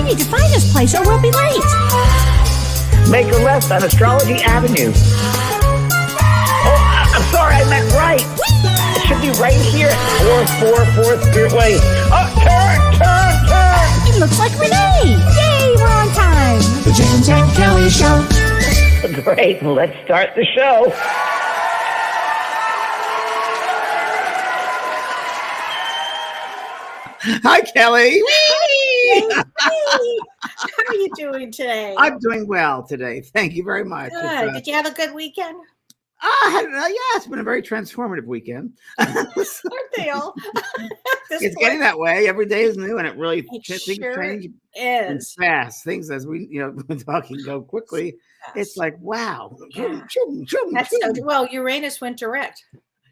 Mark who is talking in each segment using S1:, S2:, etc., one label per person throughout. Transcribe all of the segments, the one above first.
S1: Hurry, define this place or we'll be late.
S2: Make a left on Astrology Avenue. Oh, I'm sorry, I meant right. It should be right here at 444 Spearway. Oh, turn!
S1: It looks like Renee. Yay, we're on time.
S3: The James and Kellee Show.
S2: Great, let's start the show.
S4: Hi, Kelly.
S1: Hey. How are you doing today?
S4: I'm doing well today. Thank you very much.
S1: Good. Did you have a good weekend?
S4: Yeah, it's been a very transformative weekend.
S1: Aren't they all?
S4: It's getting that way. Every day is new, and it really things
S1: sure
S4: change
S1: is.
S4: fast. Things, as we been talking, go quickly.
S1: Yes.
S4: It's like wow.
S1: Yeah. That's so, well, Uranus went direct.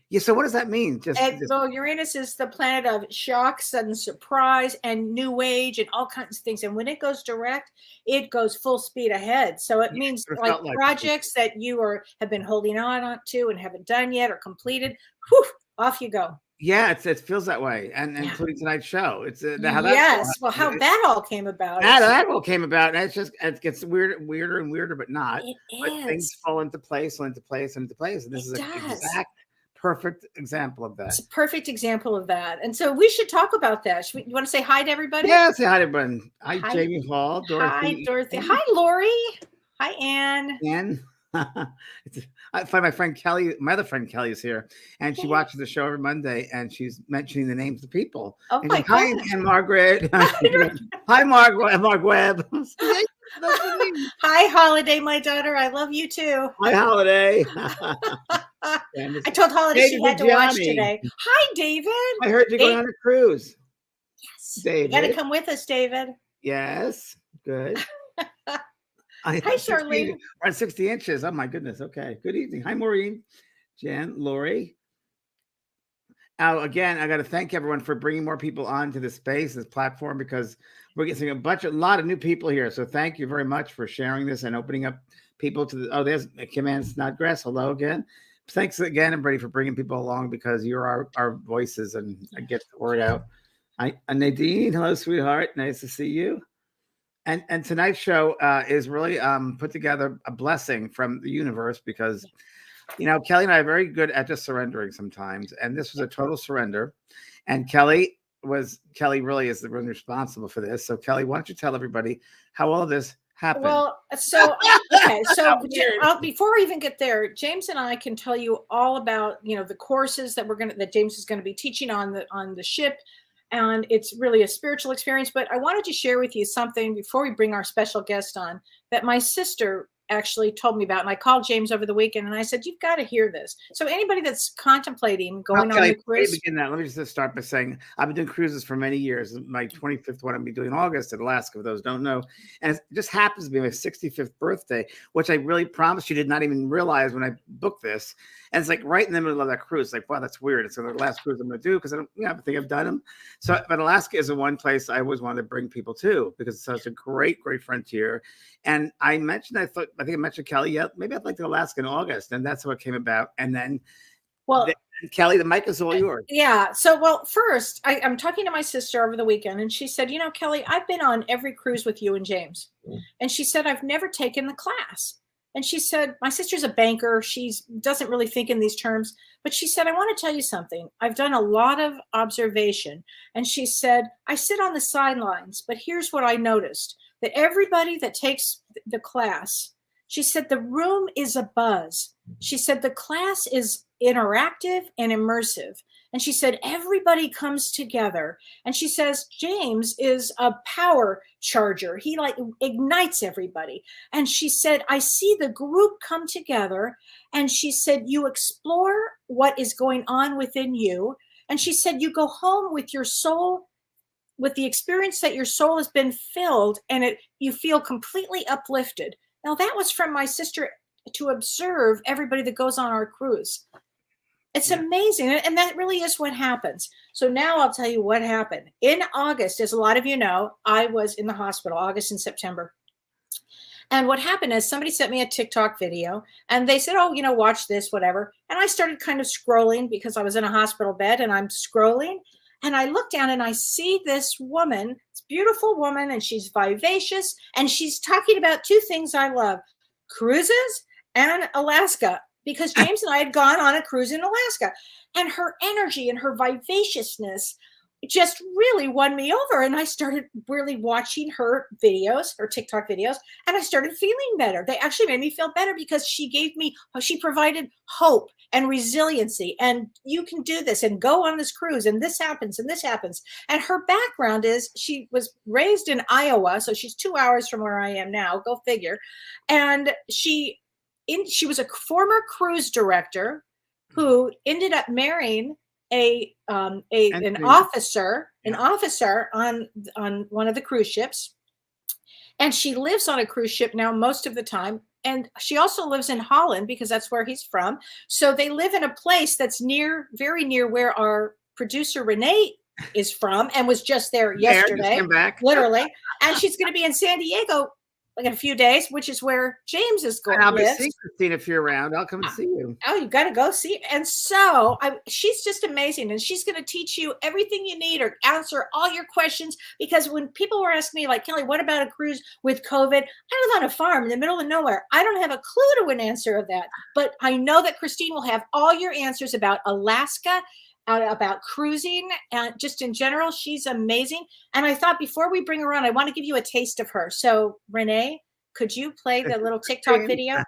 S4: Yeah. So what does that mean?
S1: Well, Uranus is the planet of shock, sudden surprise, and new age, and all kinds of things. And when it goes direct, it goes full speed ahead. So it means like projects that you have been holding on to and haven't done yet or completed. Whew, off you go.
S4: Yeah, it feels that way, and including tonight's show. It's how that
S1: how that all came about.
S4: That all came about, and it gets weirder and weirder, but not. But things fall into place, and this is an exact perfect example of that.
S1: It's a perfect example of that, and so we should talk about that. You want to say hi to everybody?
S4: Yeah, say hi to everyone. Hi, Jamie Hall, Dorothy.
S1: Hi, Dorothy. Hi, Lori. Hi, Ann.
S4: Ann. I find my friend Kelly, my other friend Kelly, is here, and she watches the show every Monday, and she's mentioning the names of people.
S1: Oh my God.
S4: Hi, Ann Margaret. Hi, Mark Webb.
S1: Hi, Holiday, my daughter. I love you too.
S4: Hi, Holiday.
S1: I told Holiday she had to watch today. Hi, David.
S4: I heard you're going on a cruise.
S1: Yes.
S4: David.
S1: You got to come with us, David.
S4: Yes. Good.
S1: Hi, Charlene.
S4: We're on 60 inches. Oh, my goodness. Okay. Good evening. Hi, Maureen, Jen, Lori. Now, again, I got to thank everyone for bringing more people onto this space, this platform, because we're getting a lot of new people here. So thank you very much for sharing this and opening up people to there's Kim Ann Snodgrass. Hello again. Thanks again, everybody, for bringing people along, because you're our voices and I get the word out. Nadine, hello, sweetheart. Nice to see you. And tonight's show is really put together a blessing from the universe, because, Kelly and I are very good at just surrendering sometimes. And this was a total surrender. And Kelly really is the one responsible for this. So Kelly, why don't you tell everybody how all of this happened?
S1: Well, so before we even get there, James and I can tell you all about, the courses that James is going to be teaching on the ship. And it's really a spiritual experience. But I wanted to share with you something before we bring our special guest on that my sister actually told me about. And I called James over the weekend and I said, you've got to hear this. So anybody that's contemplating going on a cruise.
S4: Let me just start by saying I've been doing cruises for many years. My 25th one I'll be doing in August in Alaska, for those who don't know. And it just happens to be my 65th birthday, which I really promised you did not even realize when I booked this. And it's like right in the middle of that cruise. Like, wow, that's weird. It's the last cruise I'm going to do, because I think I've done them. So, but Alaska is the one place I always wanted to bring people to, because it's such a great, great frontier. And I think I mentioned Kelly. Yeah, maybe I'd like to Alaska in August, and that's how it came about. And then, Kelly, the mic is all yours.
S1: Yeah. So, first, I'm talking to my sister over the weekend, and she said, Kelly, I've been on every cruise with you and James, and she said I've never taken the class. And she said, my sister's a banker. She doesn't really think in these terms, but she said, I want to tell you something. I've done a lot of observation. And she said, I sit on the sidelines, but here's what I noticed, that everybody that takes the class, she said, the room is a buzz. She said, the class is interactive and immersive. And she said, everybody comes together. And she says, James is a power charger. He ignites everybody. And she said, I see the group come together. And she said, you explore what is going on within you. And she said, you go home with your soul, with the experience that your soul has been filled, and you feel completely uplifted. Now, that was from my sister to observe everybody that goes on our cruise. It's amazing. And that really is what happens. So now I'll tell you what happened. In August, as a lot of you know, I was in the hospital, August and September. And what happened is somebody sent me a TikTok video and they said, watch this, whatever. And I started kind of scrolling because I was in a hospital bed and I'm scrolling. And I look down and I see this woman, this beautiful woman, and she's vivacious. And she's talking about two things I love: cruises and Alaska, because James and I had gone on a cruise in Alaska. And her energy and her vivaciousness just really won me over. And I started really watching her videos, her TikTok videos, and I started feeling better. They actually made me feel better because she provided hope and resiliency. And you can do this and go on this cruise, and this happens and this happens. And her background is she was raised in Iowa. So she's 2 hours from where I am now. Go figure. And she was a former cruise director who ended up marrying an officer on one of the cruise ships, and she lives on a cruise ship now most of the time. And she also lives in Holland because that's where he's from. So they live in a place that's very near where our producer Renee is from, and was just there yesterday, literally. And she's going to be in San Diego like in a few days, which is where James is going.
S4: I'll be seeing Christine if you're around. I'll come and see you.
S1: Oh, you got to go see. And so she's just amazing. And she's going to teach you everything you need or answer all your questions. Because when people were asking me, like, Kelly, what about a cruise with COVID? I live on a farm in the middle of nowhere. I don't have a clue to an answer of that. But I know that Christine will have all your answers about Alaska, about cruising, and just in general. She's amazing. And I thought before we bring her on, I want to give you a taste of her. So Renee, could you play the little TikTok video?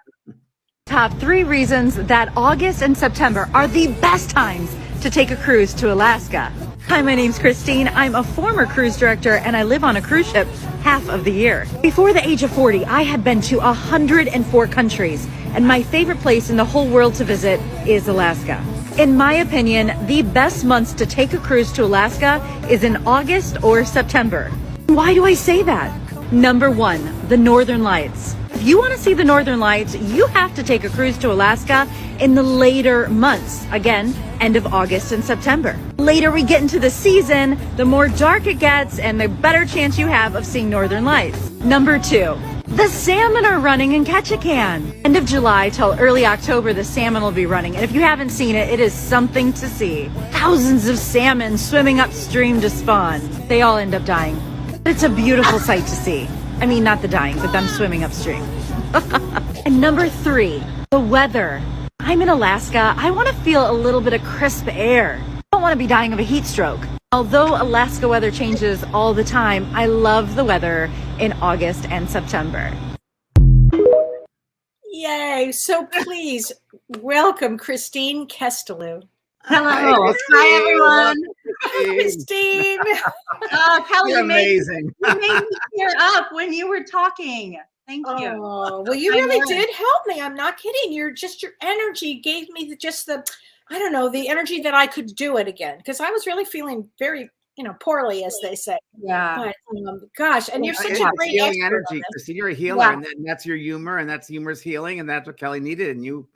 S5: Top 3 reasons that August and September are the best times to take a cruise to Alaska. Hi, my name's Christine. I'm a former cruise director and I live on a cruise ship half of the year. Before the age of 40, I had been to 104 countries, and my favorite place in the whole world to visit is Alaska. In my opinion, the best months to take a cruise to Alaska is in August or September. Why do I say that? Number 1, the Northern Lights. If you want to see the Northern Lights, you have to take a cruise to Alaska in the later months. Again, end of August and September. Later we get into the season, the more dark it gets and the better chance you have of seeing Northern Lights. Number 2, the salmon are running in Ketchikan. End of July till early October, the salmon will be running. And if you haven't seen it, it is something to see. Thousands of salmon swimming upstream to spawn. They all end up dying. It's a beautiful sight to see. I mean, not the dying, but them swimming upstream. And number 3, the weather. I'm in Alaska. I want to feel a little bit of crisp air. I don't want to be dying of a heat stroke. Although Alaska weather changes all the time, I love the weather in August and September.
S1: Yay. So please welcome Christine Kesteloo.
S6: Hello. Hi, everyone.
S1: Christine.
S6: Kelly,
S4: You're
S6: you made
S4: amazing.
S6: me tear up when you were talking. Thank you.
S1: Oh, well, you really did help me. I'm not kidding. Your energy gave me the energy that I could do it again, because I was really feeling very, poorly, as they say.
S6: Yeah.
S1: But gosh, and you're such a great
S4: healing
S1: expert
S4: energy,
S1: on this.
S4: Christine. You're a healer,
S6: Yeah.
S4: and that's your humor, and that's humor's healing, and that's what Kelly needed, and you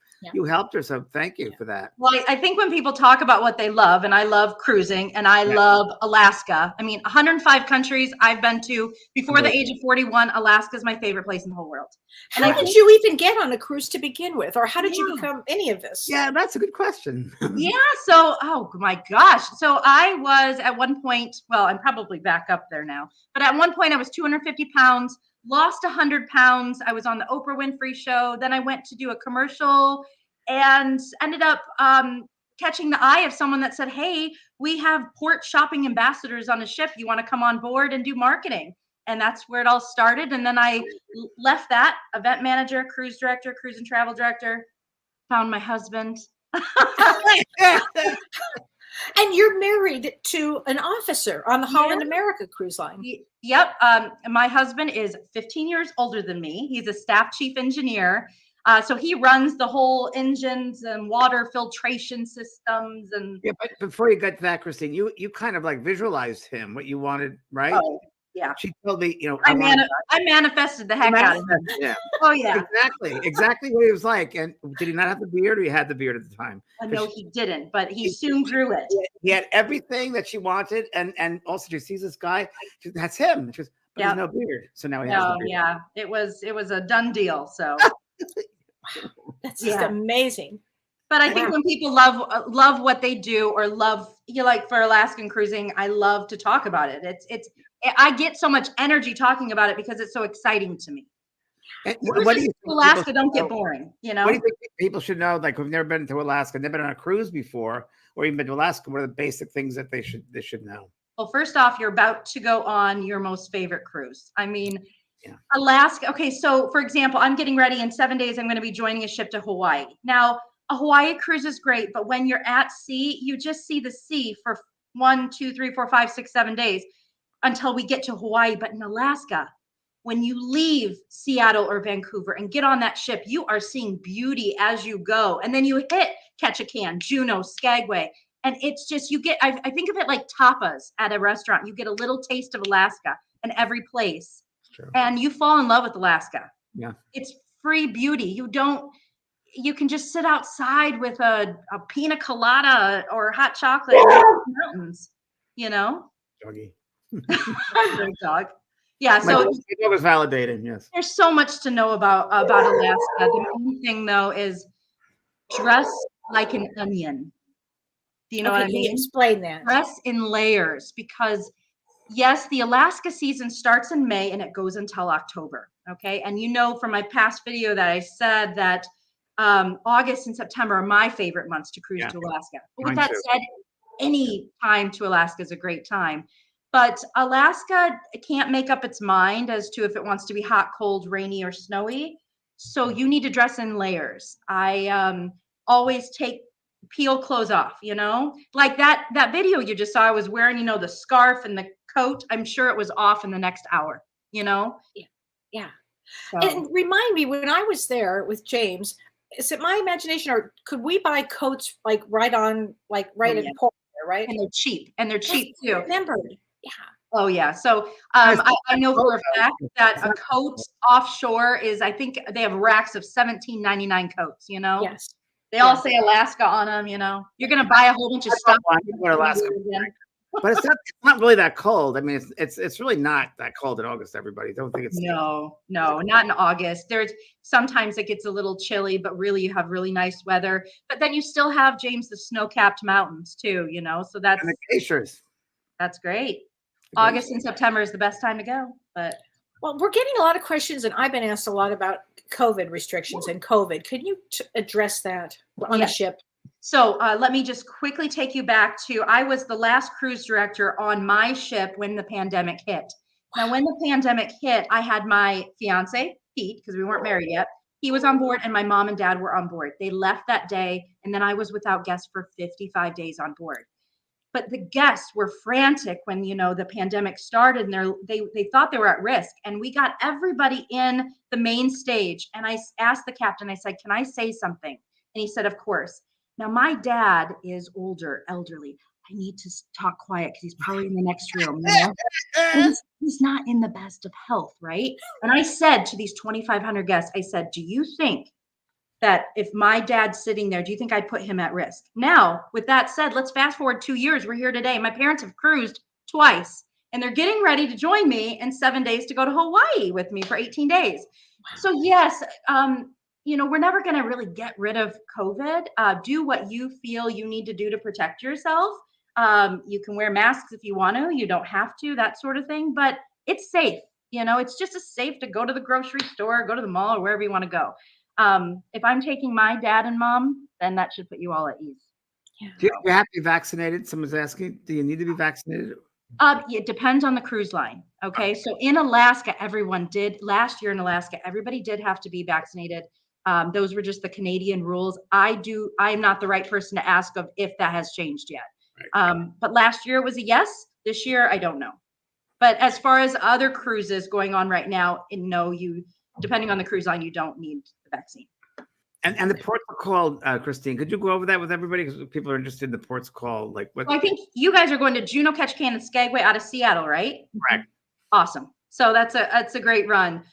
S4: helped her. So thank you for that.
S6: Well, I think when people talk about what they love, and I love cruising, and I love Alaska. I mean, 105 countries I've been to before the age of 41. Alaska is my favorite place in the whole world. And
S1: How did you even get on a cruise to begin with, or how did you become any of this?
S4: Yeah, that's a good question.
S6: Yeah. So, oh my gosh. So I was at one point, well, I'm probably back up there now, but at one point I was 250 pounds, lost 100 pounds. I was on the Oprah Winfrey show. Then I went to do a commercial and ended up catching the eye of someone that said, hey, we have port shopping ambassadors on a ship. You want to come on board and do marketing? And that's where it all started. And then I left that, event manager, cruise director, cruise and travel director, found my husband.
S1: And you're married to an officer on the Holland America cruise line.
S6: Yep. My husband is 15 years older than me. He's a staff chief engineer. So he runs the whole engines and water filtration systems. And
S4: Yeah, but before you got to that, Christine, you kind of like visualized him, what you wanted, right?
S6: Oh, yeah.
S4: She told me,
S6: I manifested the heck out of him.
S4: Yeah.
S6: Oh, yeah.
S4: Exactly what he was like. And did he not have the beard, or he had the beard at the time?
S6: No, he didn't, but he soon grew it.
S4: He had everything that she wanted, and also she sees this guy. That's him. She goes, but he's no beard. So now he has the beard.
S6: Yeah, it was a done deal. So
S1: That's just amazing.
S6: But I think when people love what they do or love, like for Alaskan cruising, I love to talk about it. I get so much energy talking about it because it's so exciting to me.
S4: And what do you think
S6: Alaska
S4: people
S6: don't
S4: should
S6: get
S4: know?
S6: boring,
S4: What do you think people should know? Like, who've never been to Alaska, never been on a cruise before, or even been to Alaska. What are the basic things that they should know?
S6: Well, first off, you're about to go on your most favorite cruise. I mean,
S4: Yeah.
S6: Alaska. Okay, so for example, I'm getting ready in 7 days. I'm going to be joining a ship to Hawaii. Now, a Hawaii cruise is great, but when you're at sea, you just see the sea for 1, 2, 3, 4, 5, 6, 7 days until we get to Hawaii. But in Alaska, when you leave Seattle or Vancouver and get on that ship, you are seeing beauty as you go. And then you hit Ketchikan, Juneau, Skagway. And it's just, I think of it like tapas at a restaurant. You get a little taste of Alaska in every place.
S4: True.
S6: And you fall in love with Alaska.
S4: Yeah.
S6: It's free beauty. You can just sit outside with a pina colada or hot chocolate in the mountains,
S4: Doggy.
S6: Great dog. Yeah.
S4: My
S6: So
S4: dog was validated. Yes.
S6: there's so much to know about Alaska. The main thing though is dress like an onion. Do you know what I
S1: Can you
S6: mean?
S1: explain that?
S6: Dress in layers because yes, the Alaska season starts in May and it goes until October. Okay. And from my past video that I said that August and September are my favorite months to cruise to Alaska. But with
S4: Mine
S6: that
S4: too.
S6: said, any time to Alaska is a great time. But Alaska can't make up its mind as to if it wants to be hot, cold, rainy, or snowy. So you need to dress in layers. I always peel clothes off, like that video you just saw. I was wearing, the scarf and the coat. I'm sure it was off in the next hour,
S1: Yeah.
S6: So.
S1: And remind me, when I was there with James, is it my imagination, or could we buy coats like right in port there, right?
S6: And they're cheap too.
S1: Remembered. Yeah.
S6: Oh yeah. So I know for a fact that a coat offshore is, I think they have racks of $17.99 coats,
S1: Yes.
S6: They all say Alaska on them, You're gonna buy a whole bunch of stuff.
S4: Alaska. But it's not really that cold. I mean, it's really not that cold in August. Everybody don't think it's
S6: No, not in August. Sometimes it gets a little chilly, but really you have really nice weather. But then you still have, James, the snow-capped mountains too, so
S4: and the glaciers.
S6: that's great. August and September is the best time to go. But
S1: well, we're getting a lot of questions, and I've been asked a lot about COVID restrictions and COVID. Could you address that on the ship?
S6: So let me just quickly take you back to, I was the last cruise director on my ship when the pandemic hit. Now, when the pandemic hit, I had my fiance, Pete, because we weren't married yet. He was on board and my mom and dad were on board. They left that day. And then I was without guests for 55 days on board. But the guests were frantic when, the pandemic started, and they thought they were at risk. And we got everybody in the main stage. And I asked the captain, I said, can I say something? And he said, of course. Now, my dad is elderly. I need to talk quiet because he's probably in the next room. He's not in the best of health, right? And I said to these 2,500 guests, I said, do you think that if my dad's sitting there, do you think I'd put him at risk? Now, with that said, let's fast forward 2 years. We're here today. My parents have cruised twice, and they're getting ready to join me in 7 days to go to Hawaii with me for 18 days. So yes, we're never going to really get rid of COVID. Do what you feel you need to do to protect yourself. You can wear masks if you want to. You don't have to, that sort of thing. But it's safe. It's just as safe to go to the grocery store, go to the mall, or wherever you want to go. If I'm taking my dad and mom, then that should put you all at ease.
S1: Yeah.
S4: Do you have to be vaccinated? Someone's asking, do you need to be vaccinated?
S6: It depends on the cruise line. Okay. So in Alaska, everyone did. Last year in Alaska, everybody did have to be vaccinated. Those were just the Canadian rules. I'm not the right person to ask of if that has changed yet. Right. But last year it was a yes. This year, I don't know. But as far as other cruises going on right now, depending on the cruise line, you don't need the vaccine.
S4: And the ports are called, Christine, could you go over that with everybody? Because people are interested in the ports called. Like what?
S6: Well, I think you guys are going to Juneau, Ketchikan, and Skagway out of Seattle, right?
S4: Correct.
S6: Awesome. So that's a great run.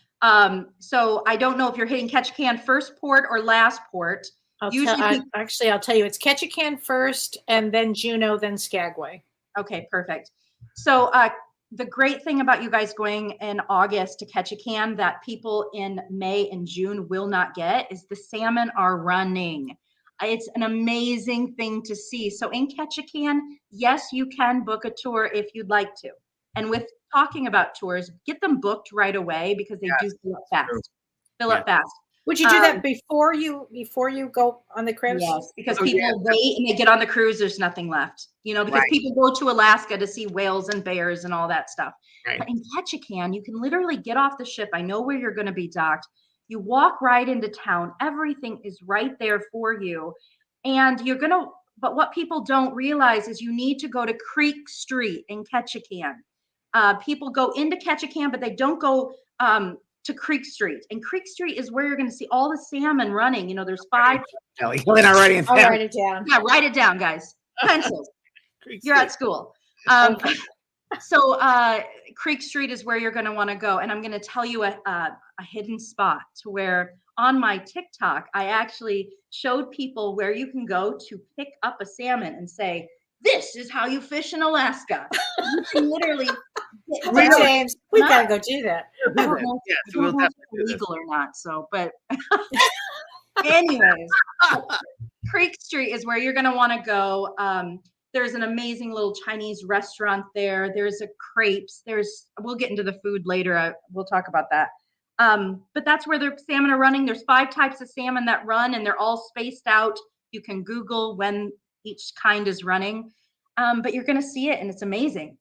S6: So I don't know if you're hitting Ketchikan first port or last port.
S1: I'll tell you, it's Ketchikan first, and then Juneau, then Skagway.
S6: Okay, perfect. So the great thing about you guys going in August to Ketchikan that people in May and June will not get is the salmon are running. It's an amazing thing to see. So in Ketchikan, yes, you can book a tour if you'd like to. And with talking about tours, get them booked right away because they do fill up fast. Fill up fast.
S1: Would you do that before you go on the cruise?
S6: Yes, because people wait and they get on the cruise, there's nothing left. Because people go to Alaska to see whales and bears and all that stuff.
S4: Right.
S6: But in Ketchikan, you can literally get off the ship. I know where you're going to be docked. You walk right into town. Everything is right there for you. And but what people don't realize is you need to go to Creek Street in Ketchikan. People go into Ketchikan, but they don't go to Creek Street. And Creek Street is where you're going to see all the salmon running. There's 5.
S4: Kelly, I'll write it down.
S1: I'll write it down.
S6: Yeah, write it down, guys. Pencils. You're at school. So Creek Street is where you're going to want to go. And I'm going to tell you a hidden spot to where on my TikTok, I actually showed people where you can go to pick up a salmon and say, this is how you fish in Alaska. You can literally
S1: James, we got to go do that.
S6: I don't know if it's legal or not. So, but anyways, Creek Street is where you're going to want to go. There's an amazing little Chinese restaurant there. There's a crepes. We'll get into the food later. We'll talk about that. But that's where the salmon are running. There's 5 types of salmon that run, and they're all spaced out. You can Google when each kind is running. But you're going to see it, and it's amazing.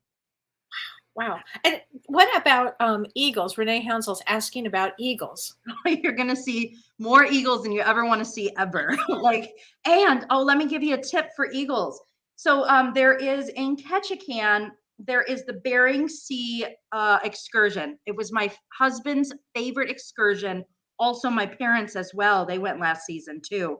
S1: Wow. And what about eagles? Renee Hansell's asking about eagles.
S6: You're going to see more eagles than you ever want to see ever. Let me give you a tip for eagles. So there is in Ketchikan, there is the Bering Sea excursion. It was my husband's favorite excursion. Also my parents as well. They went last season too.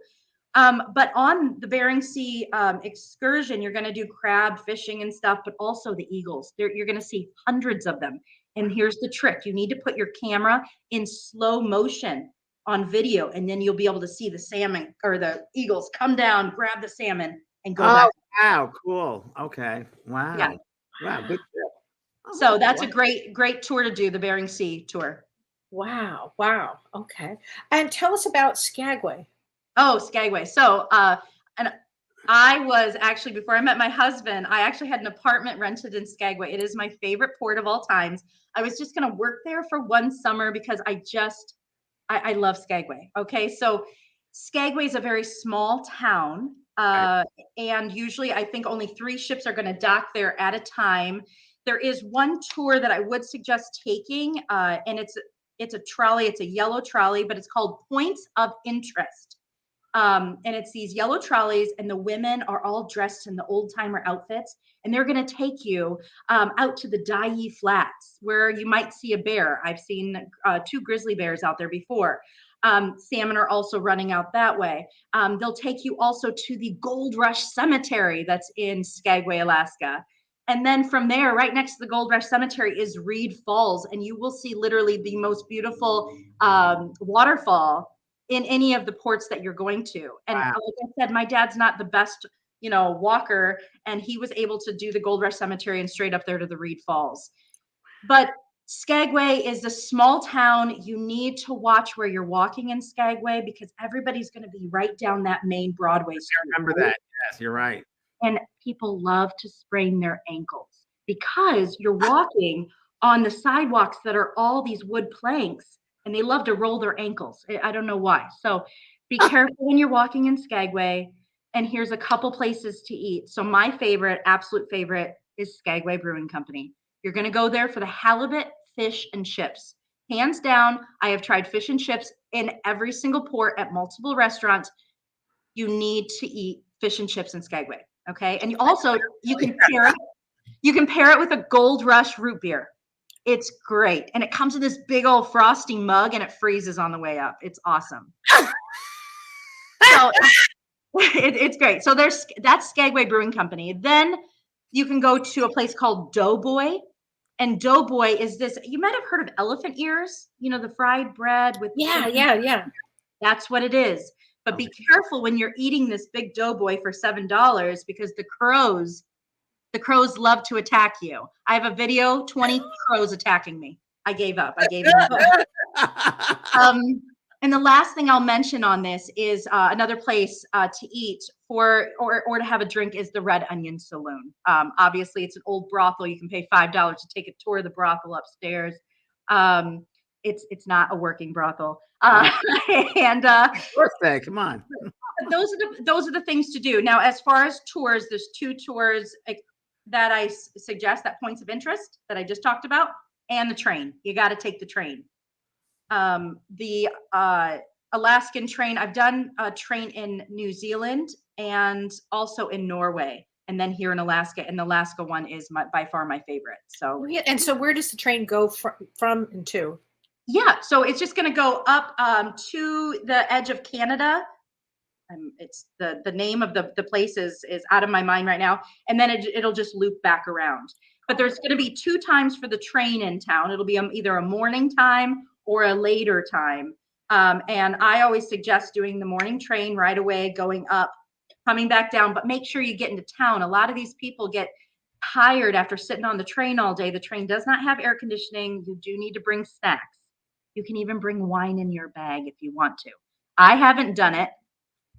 S6: But on the Bering Sea excursion, you're going to do crab fishing and stuff, but also the eagles. You're going to see hundreds of them. And here's the trick. You need to put your camera in slow motion on video, and then you'll be able to see the salmon or the eagles come down, grab the salmon, and go back.
S4: Wow, cool. Okay. Wow.
S6: Yeah.
S4: Wow, good trip.
S6: So that's a great tour to do, the Bering Sea tour.
S1: Wow. Okay. And tell us about Skagway.
S6: Oh, Skagway. So, and I was actually, before I met my husband, I actually had an apartment rented in Skagway. It is my favorite port of all times. I was just going to work there for one summer because I love Skagway. Okay. So Skagway is a very small town. And usually I think only 3 ships are going to dock there at a time. There is one tour that I would suggest taking, and it's a trolley. It's a yellow trolley, but it's called Points of Interest. And it's these yellow trolleys, and the women are all dressed in the old timer outfits, and they're going to take you out to the Dyea Flats where you might see a bear. I've seen 2 grizzly bears out there before. Salmon are also running out that way. They'll take you also to the Gold Rush Cemetery that's in Skagway, Alaska. And then from there, right next to the Gold Rush Cemetery is Reed Falls, and you will see literally the most beautiful waterfall in any of the ports that you're going to. And like I said, my dad's not the best, walker, and he was able to do the Gold Rush Cemetery and straight up there to the Reed Falls. But Skagway is a small town. You need to watch where you're walking in Skagway because everybody's going to be right down that main Broadway street.
S4: I remember that. Yes, you're right.
S6: And people love to sprain their ankles because you're walking on the sidewalks that are all these wood planks, and they love to roll their ankles. I don't know why. So be careful when you're walking in Skagway. And here's a couple places to eat. So my absolute favorite is Skagway Brewing Company. You're going to go there for the halibut, fish, and chips. Hands down, I have tried fish and chips in every single port at multiple restaurants. You need to eat fish and chips in Skagway. Okay. And also you can pair it with a Gold Rush root beer. It's great. And it comes in this big old frosty mug and it freezes on the way up. It's awesome. So it's great. So that's Skagway Brewing Company. Then you can go to a place called Doughboy. And Doughboy is this, you might have heard of elephant ears, the fried bread with.
S1: Yeah.
S6: That's what it is. But be careful when you're eating this big Doughboy for $7 because the crows love to attack you. I have a video, 20 crows attacking me. I gave up. And the last thing I'll mention on this is another place to eat or to have a drink is the Red Onion Saloon. Obviously, it's an old brothel. You can pay $5 to take a tour of the brothel upstairs. It's not a working brothel. And
S4: Birthday, come on.
S6: those are the things to do. Now, as far as tours, there's 2 tours that I suggest, that points of interest that I just talked about, and the train. You got to take the train. The Alaskan train, I've done a train in New Zealand and also in Norway, and then here in Alaska. And the Alaska one is by far my favorite. So
S1: And so where does the train go from and to?
S6: yeah, so it's just going to go up to the edge of Canada. It's the name of the place is out of my mind right now, and then it'll just loop back around. But there's going to be 2 times for the train in town. It'll be either a morning time or a later time. And I always suggest doing the morning train right away, going up, coming back down, but make sure you get into town. A lot of these people get tired after sitting on the train all day. The train does not have air conditioning. You do need to bring snacks. You can even bring wine in your bag if you want to. I haven't done it,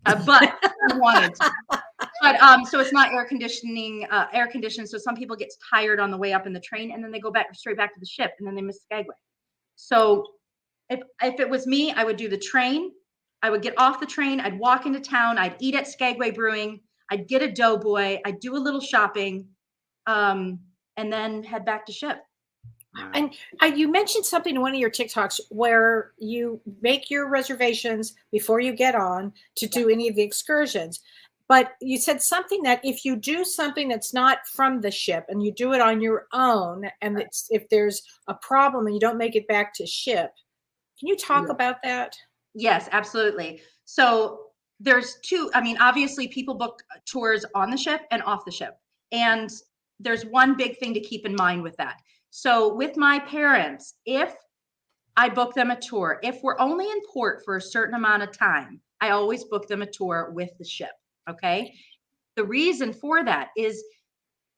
S6: but I wanted to. But so it's not air conditioned. So some people get tired on the way up in the train, and then they go straight back to the ship, and then they miss Skagway. So if it was me, I would do the train. I would get off the train. I'd walk into town. I'd eat at Skagway Brewing. I'd get a doughboy. I'd do a little shopping, and then head back to ship.
S1: And you mentioned something in one of your TikToks where you make your reservations before you get on to do any of the excursions. But you said something that if you do something that's not from the ship and you do it on your own, and if there's a problem and you don't make it back to ship, can you talk about that?
S6: Yes, absolutely. So there's 2. I mean, obviously people book tours on the ship and off the ship. And there's one big thing to keep in mind with that. So with my parents, if I book them a tour, if we're only in port for a certain amount of time, I always book them a tour with the ship. Okay. The reason for that is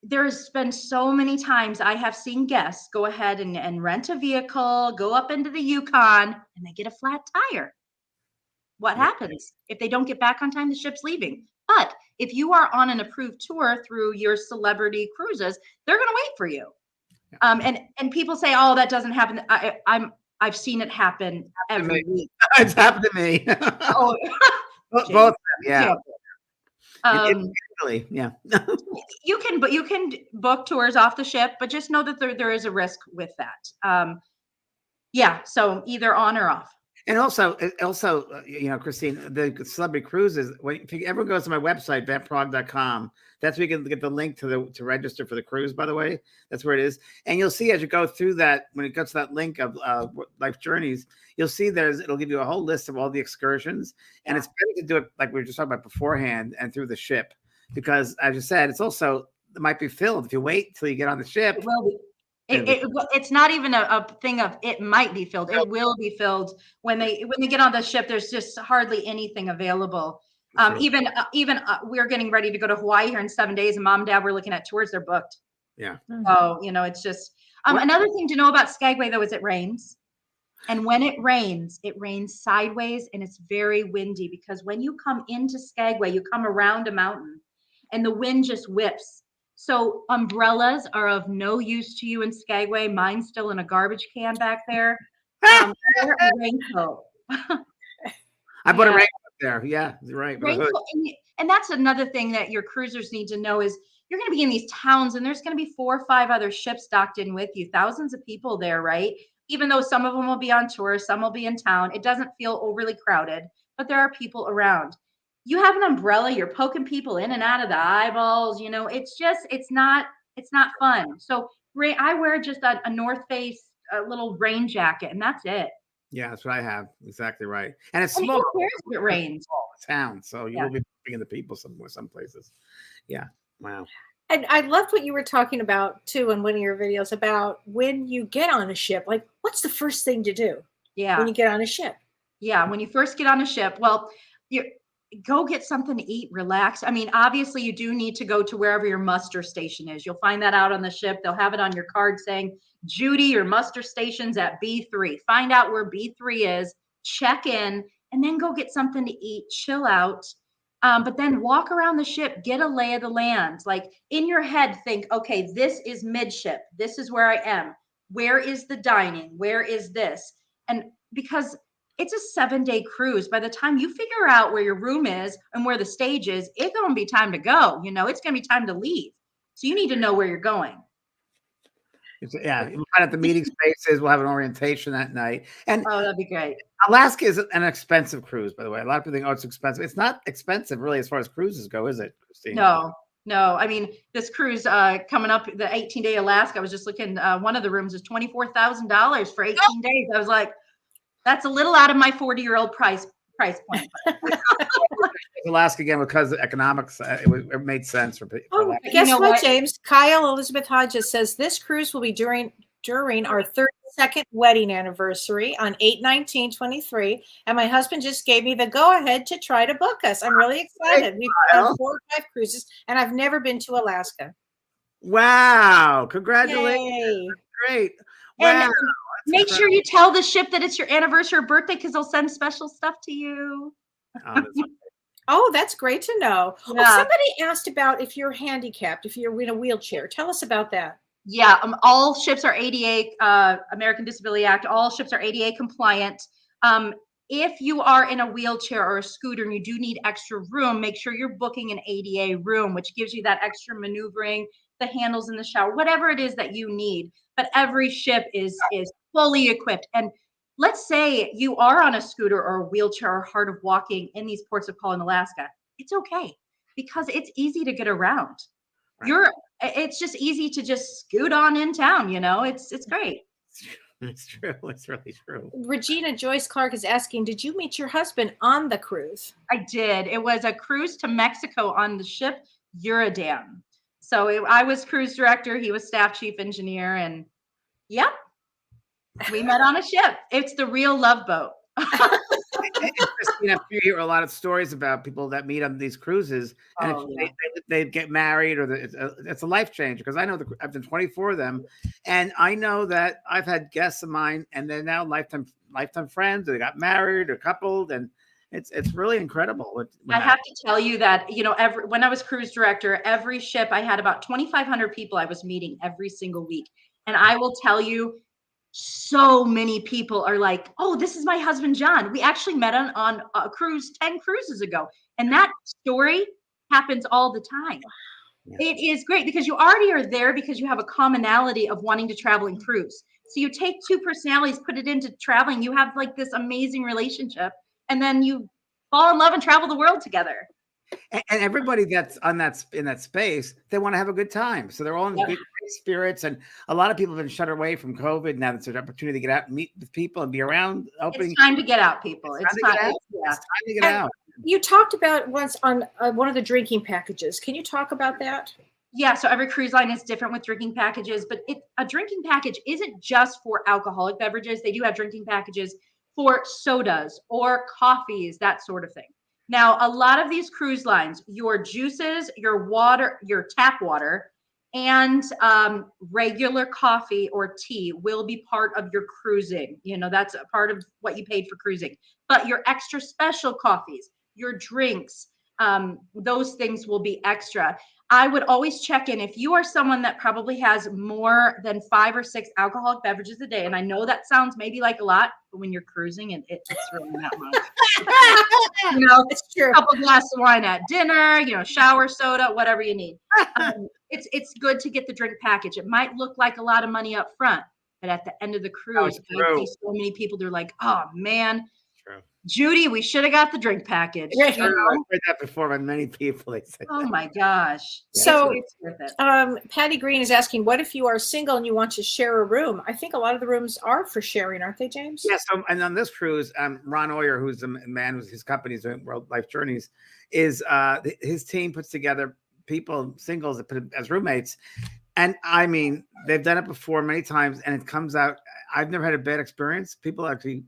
S6: there's been so many times I have seen guests go ahead and rent a vehicle, go up into the Yukon, and they get a flat tire. What happens if they don't get back on time? The ship's leaving. But if you are on an approved tour through your celebrity cruises, they're going to wait for you. And people say, "Oh, that doesn't happen." I've seen it happen every week.
S4: It's happened to me.
S6: Oh,
S4: Both, yeah.
S6: Really,
S4: Yeah.
S6: you can book tours off the ship, but just know that there is a risk with that. So either on or off.
S4: And also, Christine, the celebrity cruises. If everyone goes to my website, vetprog.com, that's where you can get the link to register for the cruise. By the way, that's where it is. And you'll see as you go through that, when it gets to that link of Life Journeys, you'll see it'll give you a whole list of all the excursions. And it's better to do it like we were just talking about beforehand and through the ship, because as you said, it might be filled if you wait till you get on the ship.
S6: It will be. It's not even a thing of it might be filled. It will be filled when they get on the ship. There's just hardly anything available. Sure. Even we're getting ready to go to Hawaii here in 7 days, and Mom and Dad were looking at tours. They're booked.
S4: Yeah.
S6: So it's just another thing to know about Skagway though is it rains, and when it rains sideways, and it's very windy because when you come into Skagway, you come around a mountain, and the wind just whips. So umbrellas are of no use to you in Skagway. Mine's still in a garbage can back there. Wear a raincoat.
S4: I bought a raincoat there. Yeah, you're right.
S6: Raincoat, and that's another thing that your cruisers need to know is you're going to be in these towns, and there's going to be 4 or 5 other ships docked in with you. Thousands of people there, right? Even though some of them will be on tour, some will be in town. It doesn't feel overly crowded, but there are people around. You have an umbrella, you're poking people in and out of the eyeballs. It's not fun. So I wear just a North Face, a little rain jacket, and that's it.
S4: Yeah, that's what I have. Exactly right. And it's small.
S6: Who cares if it rains?
S4: Town, so you will be bringing the people some places. Yeah. Wow.
S1: And I loved what you were talking about too in one of your videos about when you get on a ship, like what's the first thing to do?
S6: Yeah.
S1: When you get on a ship.
S6: Yeah. When you first get on a ship, well, go get something to eat, relax. I mean, obviously you do need to go to wherever your muster station is. You'll find that out on the ship. They'll have it on your card saying, Judy, your muster station's at B3. Find out where B3 is, check in, and then go get something to eat, chill out. But then walk around the ship, get a lay of the land. Like in your head, think, okay, this is midship. This is where I am. Where is the dining? Where is this? And because it's a 7-day cruise, by the time you figure out where your room is and where the stage is, it's going to be time to go. You know, it's going to be time to leave. So you need to know where you're going.
S4: Yeah, we'll find out the meeting spaces. We'll have an orientation that night. And
S6: Oh, that'd be great.
S4: Alaska is an expensive cruise, by the way. A lot of people think, oh, it's expensive. It's not expensive, really, as far as cruises go, is it, Christine?
S6: No. I mean, this cruise coming up, the 18-day Alaska, I was just looking, one of the rooms is $24,000 for 18 days. I was like, that's a little out of my 40-year-old price point.
S4: Alaska again because the economics it made sense for people.
S1: Oh, guess what, James? Kyle Elizabeth Hodges says this cruise will be during our 32nd wedding anniversary on 8/19/23, and my husband just gave me the go-ahead to try to book us. I'm really excited. We've done 4 or 5 cruises, and I've never been to Alaska.
S4: Wow! Congratulations!
S1: Yay.
S4: Great.
S6: And
S4: wow.
S6: Make sure you tell the ship that it's your anniversary or birthday because they'll send special stuff to you.
S1: Oh, that's great to know.
S6: Yeah.
S1: Oh, somebody asked about if you're handicapped, if you're in a wheelchair. Tell us about that.
S6: Yeah, all ships are ADA, American Disability Act. All ships are ADA compliant. If you are in a wheelchair or a scooter and you do need extra room, make sure you're booking an ADA room, which gives you that extra maneuvering, the handles in the shower, whatever it is that you need. But every ship is fully equipped. And let's say you are on a scooter or a wheelchair or hard of walking in these ports of call in Alaska. It's okay because it's easy to get around.
S4: Right.
S6: It's just easy to just scoot on in town, you know, it's great.
S4: It's true. It's really true.
S1: Regina Joyce Clark is asking, did you meet your husband on the cruise?
S6: I did. It was a cruise to Mexico on the ship Uridan. So I was cruise director. He was staff chief engineer. And yep, we met on a ship. It's the real Love Boat.
S4: Christine, you hear a lot of stories about people that meet on these cruises, and they get married, or it's a life changer. Because I know I've done 24 of them, and I know that I've had guests of mine, and they're now lifetime friends. Or they got married or coupled, and it's really incredible.
S6: I have to tell you that when I was cruise director, every ship I had about 2,500 people I was meeting every single week, and I will tell you. So many people are like, oh, this is my husband, John. We actually met on a cruise 10 cruises ago. And that story happens all the time. Yeah. It is great because you already are there because you have a commonality of wanting to travel and cruise. So you take 2 personalities, put it into traveling. You have like this amazing relationship. And then you fall in love and travel the world together.
S4: And everybody that's in that space, they want to have a good time. So they're all in good spirits. And a lot of people have been shut away from COVID. Now it's an opportunity to get out and meet with people and be around.
S6: It's time to get out, people. It's time
S4: to get out.
S1: You talked about once on one of the drinking packages. Can you talk about that?
S6: Yeah, so every cruise line is different with drinking packages, but a drinking package isn't just for alcoholic beverages. They do have drinking packages for sodas or coffees, that sort of thing. Now, a lot of these cruise lines, your juices, your water, your tap water, and regular coffee or tea will be part of your cruising. You know, that's a part of what you paid for cruising. But your extra special coffees, your drinks, those things will be extra. I would always check in if you are someone that probably has more than 5 or 6 alcoholic beverages a day. And I know that sounds maybe like a lot, but when you're cruising, it's really not much. It's true. A couple glasses of wine at dinner, shower soda, whatever you need. It's good to get the drink package. It might look like a lot of money up front, but at the end of the cruise, I see so many people, they're like, oh man, Judy, we should have got the drink package.
S4: I've heard that before by many people. They say
S6: oh my gosh.
S1: So it's worth it. Patty Green is asking, what if you are single and you want to share a room? I think a lot of the rooms are for sharing, aren't they, James?
S4: Yes. Yeah, and on this cruise, Ron Oyer, who's the man with his company doing World Life Journeys, is his team puts together singles that put as roommates. And I mean, they've done it before many times, and it comes out. I've never had a bad experience. People actually,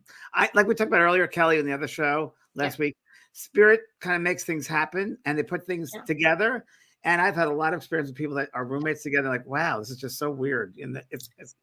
S4: like we talked about earlier, Kelly, in the other show last week. Spirit kind of makes things happen, and they put things together. And I've had a lot of experience with people that are roommates together. Like, wow, this is just so weird. And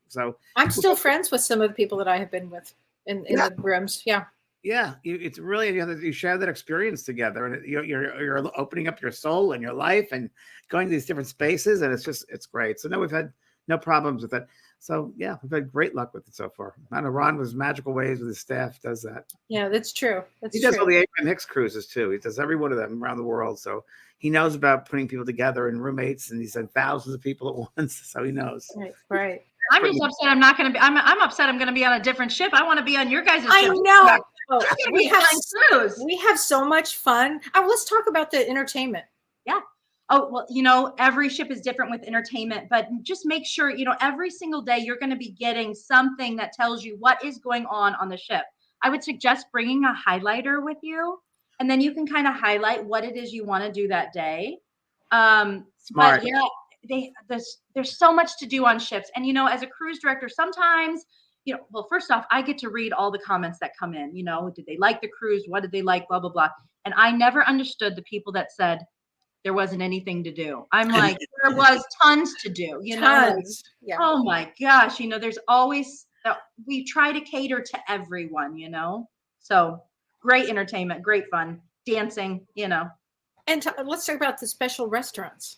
S4: so
S1: I'm still friends with some of the people that I have been with in the rooms. Yeah.
S4: Yeah, it's really you share that experience together, and you're opening up your soul and your life and going to these different spaces, and it's great. So no, we've had no problems with it. So yeah, we've had great luck with it so far. I know Ron was magical ways with his staff does that.
S1: Yeah, that's true.
S4: He does all the Abraham Hicks cruises too. He does every one of them around the world. So he knows about putting people together and roommates, and he's had thousands of people at once. So he knows.
S1: Right.
S6: I'm just upset I'm not going to be. I'm upset I'm going to be on a different ship. I want to be on your guys' ship.
S1: I know. Oh,
S6: we
S1: have so much fun. Let's talk about the entertainment.
S6: Yeah. Oh, well, every ship is different with entertainment, but just make sure, every single day you're going to be getting something that tells you what is going on the ship. I would suggest bringing a highlighter with you, and then you can kind of highlight what it is you want to do that day.
S4: Smart.
S6: But yeah, there's so much to do on ships. And, as a cruise director, sometimes, well, first off, I get to read all the comments that come in, did they like the cruise? What did they like? Blah, blah, blah. And I never understood the people that said there wasn't anything to do. I'm like, there was tons to do,
S1: Tons. Yeah.
S6: Oh my gosh. There's always, we try to cater to everyone, so great entertainment, great fun, dancing,
S1: And let's talk about the special restaurants.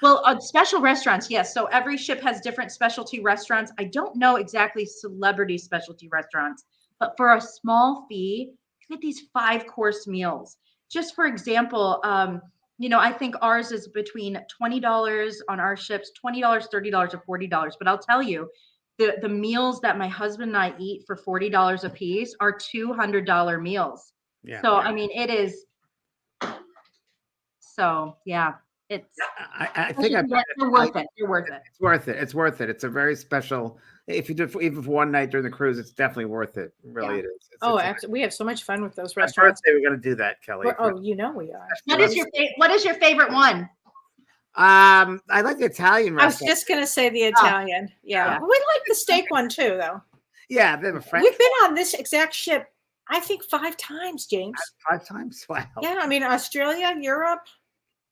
S6: Well, special restaurants, yes. So every ship has different specialty restaurants. I don't know exactly celebrity specialty restaurants, but for a small fee, you get these 5-course meals. Just for example, I think ours is between $20 on our ships, $20, $30, or $40. But I'll tell you, the meals that my husband and I eat for $40 a piece are $200 meals.
S4: Yeah.
S6: So, I mean, it is. So, yeah.
S4: I think
S6: they're worth it. You're worth it.
S4: It's worth it. It's worth it. It's a very special. If you do even for one night during the cruise, it's definitely worth it. Really, it is.
S1: Absolutely. We have so much fun with those
S4: My
S1: restaurants.
S4: birthday, we're going to do that, Kelly.
S1: We are.
S6: What is your favorite one?
S4: I like the Italian restaurant.
S1: I was just going to say the Italian. Yeah. We like the steak one too, though.
S4: Yeah, they have a French.
S1: We've been on this exact ship, I think 5 times, James.
S4: 5 times? Wow.
S1: Yeah, I mean Australia, Europe.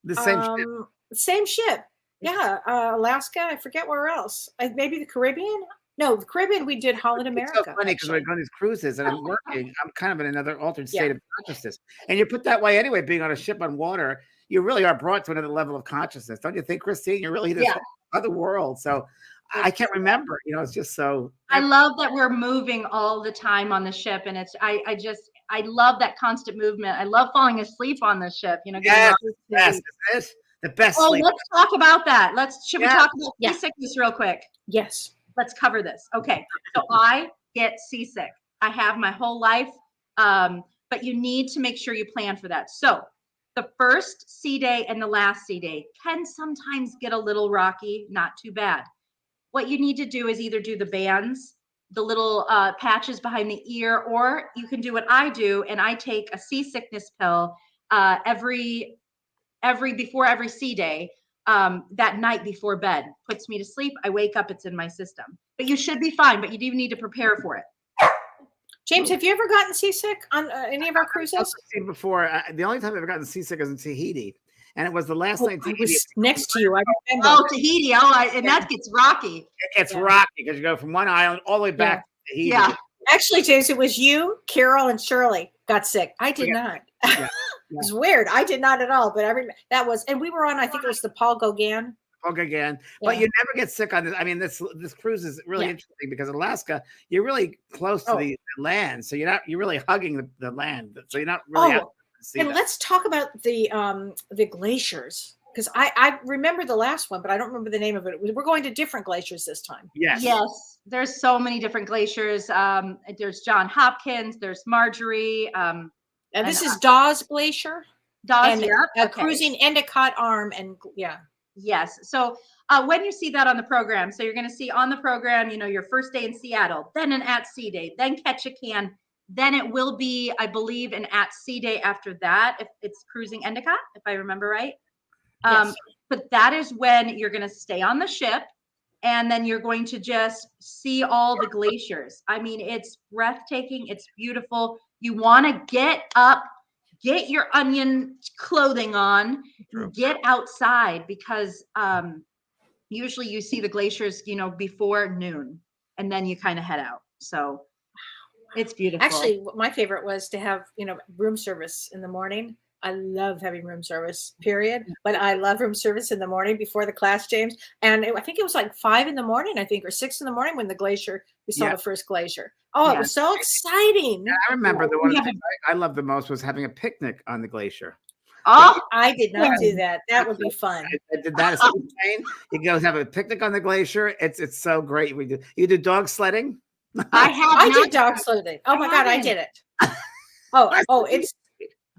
S4: The same ship.
S1: Same ship. Yeah, Alaska. I forget where else. Maybe the Caribbean. No, the Caribbean. We did Holland America.
S4: It's so funny because we're going on these cruises and I'm working. I'm kind of in another altered state of consciousness, and you're put that way anyway. Being on a ship on water, you really are brought to another level of consciousness, don't you think, Christine? You're really this other world. So I can't remember. It's just so.
S6: I love that we're moving all the time on the ship, and I love that constant movement. I love falling asleep on the ship.
S4: Yes, the best.
S6: Oh,
S4: sleep.
S6: let's talk about that. Should we talk about seasickness real quick?
S1: Yes.
S6: Let's cover this. Okay. So I get seasick. I have my whole life. But you need to make sure you plan for that. So the first sea day and the last sea day can sometimes get a little rocky, not too bad. What you need to do is either do the bands, the little patches behind the ear, or you can do what I do, and I take a seasickness pill before every sea day, that night before bed. Puts me to sleep. I wake up, it's in my system. But you should be fine, but you do need to prepare for it.
S1: James, have you ever gotten seasick on any of our cruises?
S4: Before, the only time I've ever gotten seasick was in Tahiti. And it was the last night.
S1: It was next to you. I remember.
S6: Oh, Tahiti. And that gets rocky.
S4: It's rocky because you go from one island all the way back to Tahiti.
S6: Yeah.
S1: Actually, James, it was you, Carol, and Shirley got sick. I did not.
S4: Yeah.
S1: It was weird. I did not at all. But that was, and we were on, I think it was the Paul Gauguin.
S4: But you never get sick on this. I mean, this cruise is really interesting because in Alaska, you're really close to the land. So you're really hugging the land. So you're not really out to see
S1: and
S4: that.
S1: Let's talk about the glaciers. Because I remember the last one, but I don't remember the name of it. We're going to different glaciers this time.
S4: Yes.
S6: There's so many different glaciers. There's John Hopkins. There's Marjorie.
S1: And this is Dawes Glacier.
S6: Dawes,
S1: cruising Endicott Arm, and
S6: Yes. So when you see that on the program, so you're going to see on the program, your first day in Seattle, then an at-sea day, then Ketchikan, then it will be, I believe, an at-sea day after that, if it's cruising Endicott, if I remember right.
S1: Yes.
S6: But that is when you're going to stay on the ship, and then you're going to just see all the glaciers. I mean, it's breathtaking. It's beautiful. You want to get up, get your onion clothing on, get outside, because usually you see the glaciers, before noon, and then you kind of head out. So It's beautiful.
S1: Actually, my favorite was to have, room service in the morning. I love having room service, period. But I love room service in the morning before the class, James. And I think it was like 5 in the morning, or 6 in the morning when we saw
S4: Yeah.
S1: the first glacier. Oh, it
S6: Yeah.
S1: was so exciting.
S4: I remember the one
S6: We
S4: of the
S6: have
S4: things I loved the most was having a picnic on the glacier.
S6: Oh,
S1: I did not do that. That would be fun.
S4: I did that. As Spain. You go have a picnic on the glacier. It's so great. You do dog sledding.
S6: I have
S1: I
S6: not.
S1: did dog sledding. Oh my God, I
S6: haven't.
S1: did it. Oh, it's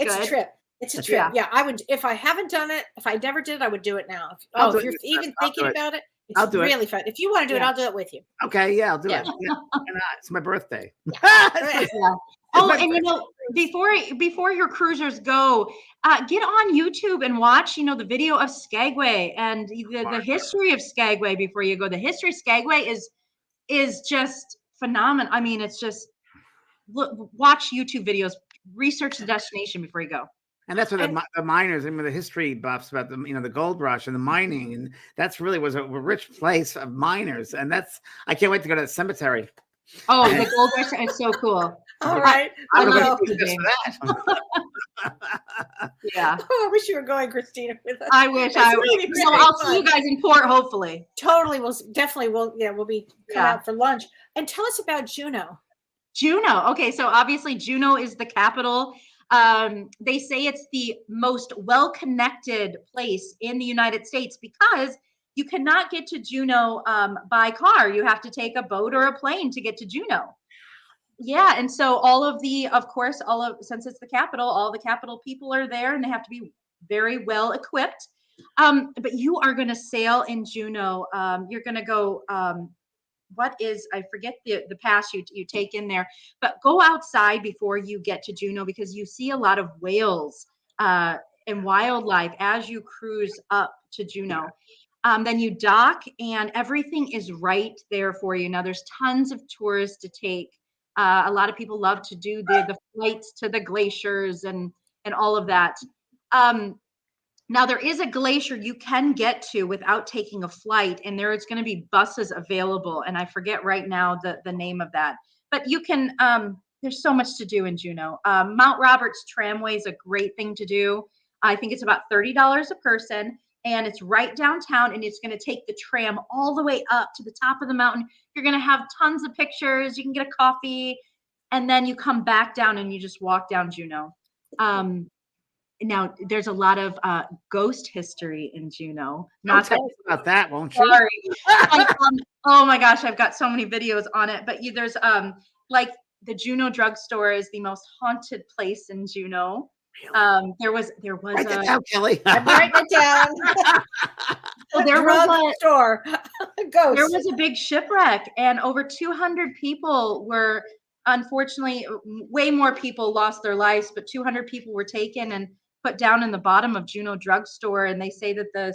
S1: a
S6: Good.
S1: trip. It's a
S4: That's-
S1: trip.
S6: Yeah.
S1: Yeah, I would, if I haven't done it, if I never did, I would do it now.
S4: I'll do
S1: If
S4: it
S1: you're
S4: this time.
S1: even
S4: I'll
S1: thinking
S4: do it.
S1: about it,
S4: I'll
S1: it's
S4: do it.
S1: really fun. If you want to do it,
S6: Yeah.
S1: I'll do it with you.
S4: Okay, yeah, I'll do
S1: Yeah.
S4: it. Yeah, why not? It's my birthday.
S6: Yeah. Oh,
S4: my
S6: and before your cruisers go, get on YouTube and watch, the video of Skagway and the history of Skagway before you go. The history of Skagway is just phenomenal. I mean, it's just watch YouTube videos, research the destination before you go.
S4: And that's what the miners and the history buffs about the gold rush and the mining, and that's really was a rich place of miners, and I can't wait to go to the cemetery.
S6: Oh, the gold rush is so cool.
S1: All right.
S4: I don't know
S1: Well,
S4: what to do just for that.
S6: Yeah.
S1: I wish you were going, Christina, with us.
S6: I wish
S1: That's
S6: I
S1: really,
S6: would.
S1: really
S6: I'll see you
S1: fun.
S6: guys in port, hopefully.
S1: Totally. We'll be come
S6: Yeah.
S1: out for lunch. And tell us about Juneau.
S6: Juneau. Okay, so obviously Juneau is the capital. They say it's the most well-connected place in the United States because you cannot get to Juneau by car. You have to take a boat or a plane to get to Juneau. Yeah, and so since it's the capital, all the capital people are there, and they have to be very well equipped. But you are going to sail in Juneau. You're going to go. I forget the pass you take in there, but go outside before you get to Juneau because you see a lot of whales and wildlife as you cruise up to Juneau. Then you dock and everything is right there for you. Now there's tons of tours to take. A lot of people love to do the flights to the glaciers and all of that. Now there is a glacier you can get to without taking a flight, and there is going to be buses available. And I forget right now the name of that, but you can. There's so much to do in Juneau. Mount Roberts Tramway is a great thing to do. I think it's about $30 a person, and it's right downtown. And it's going to take the tram all the way up to the top of the mountain. You're going to have tons of pictures. You can get a coffee, and then you come back down and you just walk down Juneau. Now, there's a lot of ghost history in Juneau.
S4: Not tell us about that, won't you?
S6: Sorry. Oh my gosh, I've got so many videos on it. But there's like the Juneau drugstore is the most haunted place in Juneau. There was
S4: Write that down, Kelly.
S1: I'm writing it down.
S6: so there was
S1: Store. Ghost.
S6: there was a big shipwreck, and over 200 people were unfortunately way more people lost their lives, but 200 people were taken and put down in the bottom of Juneau drugstore, and they say that they're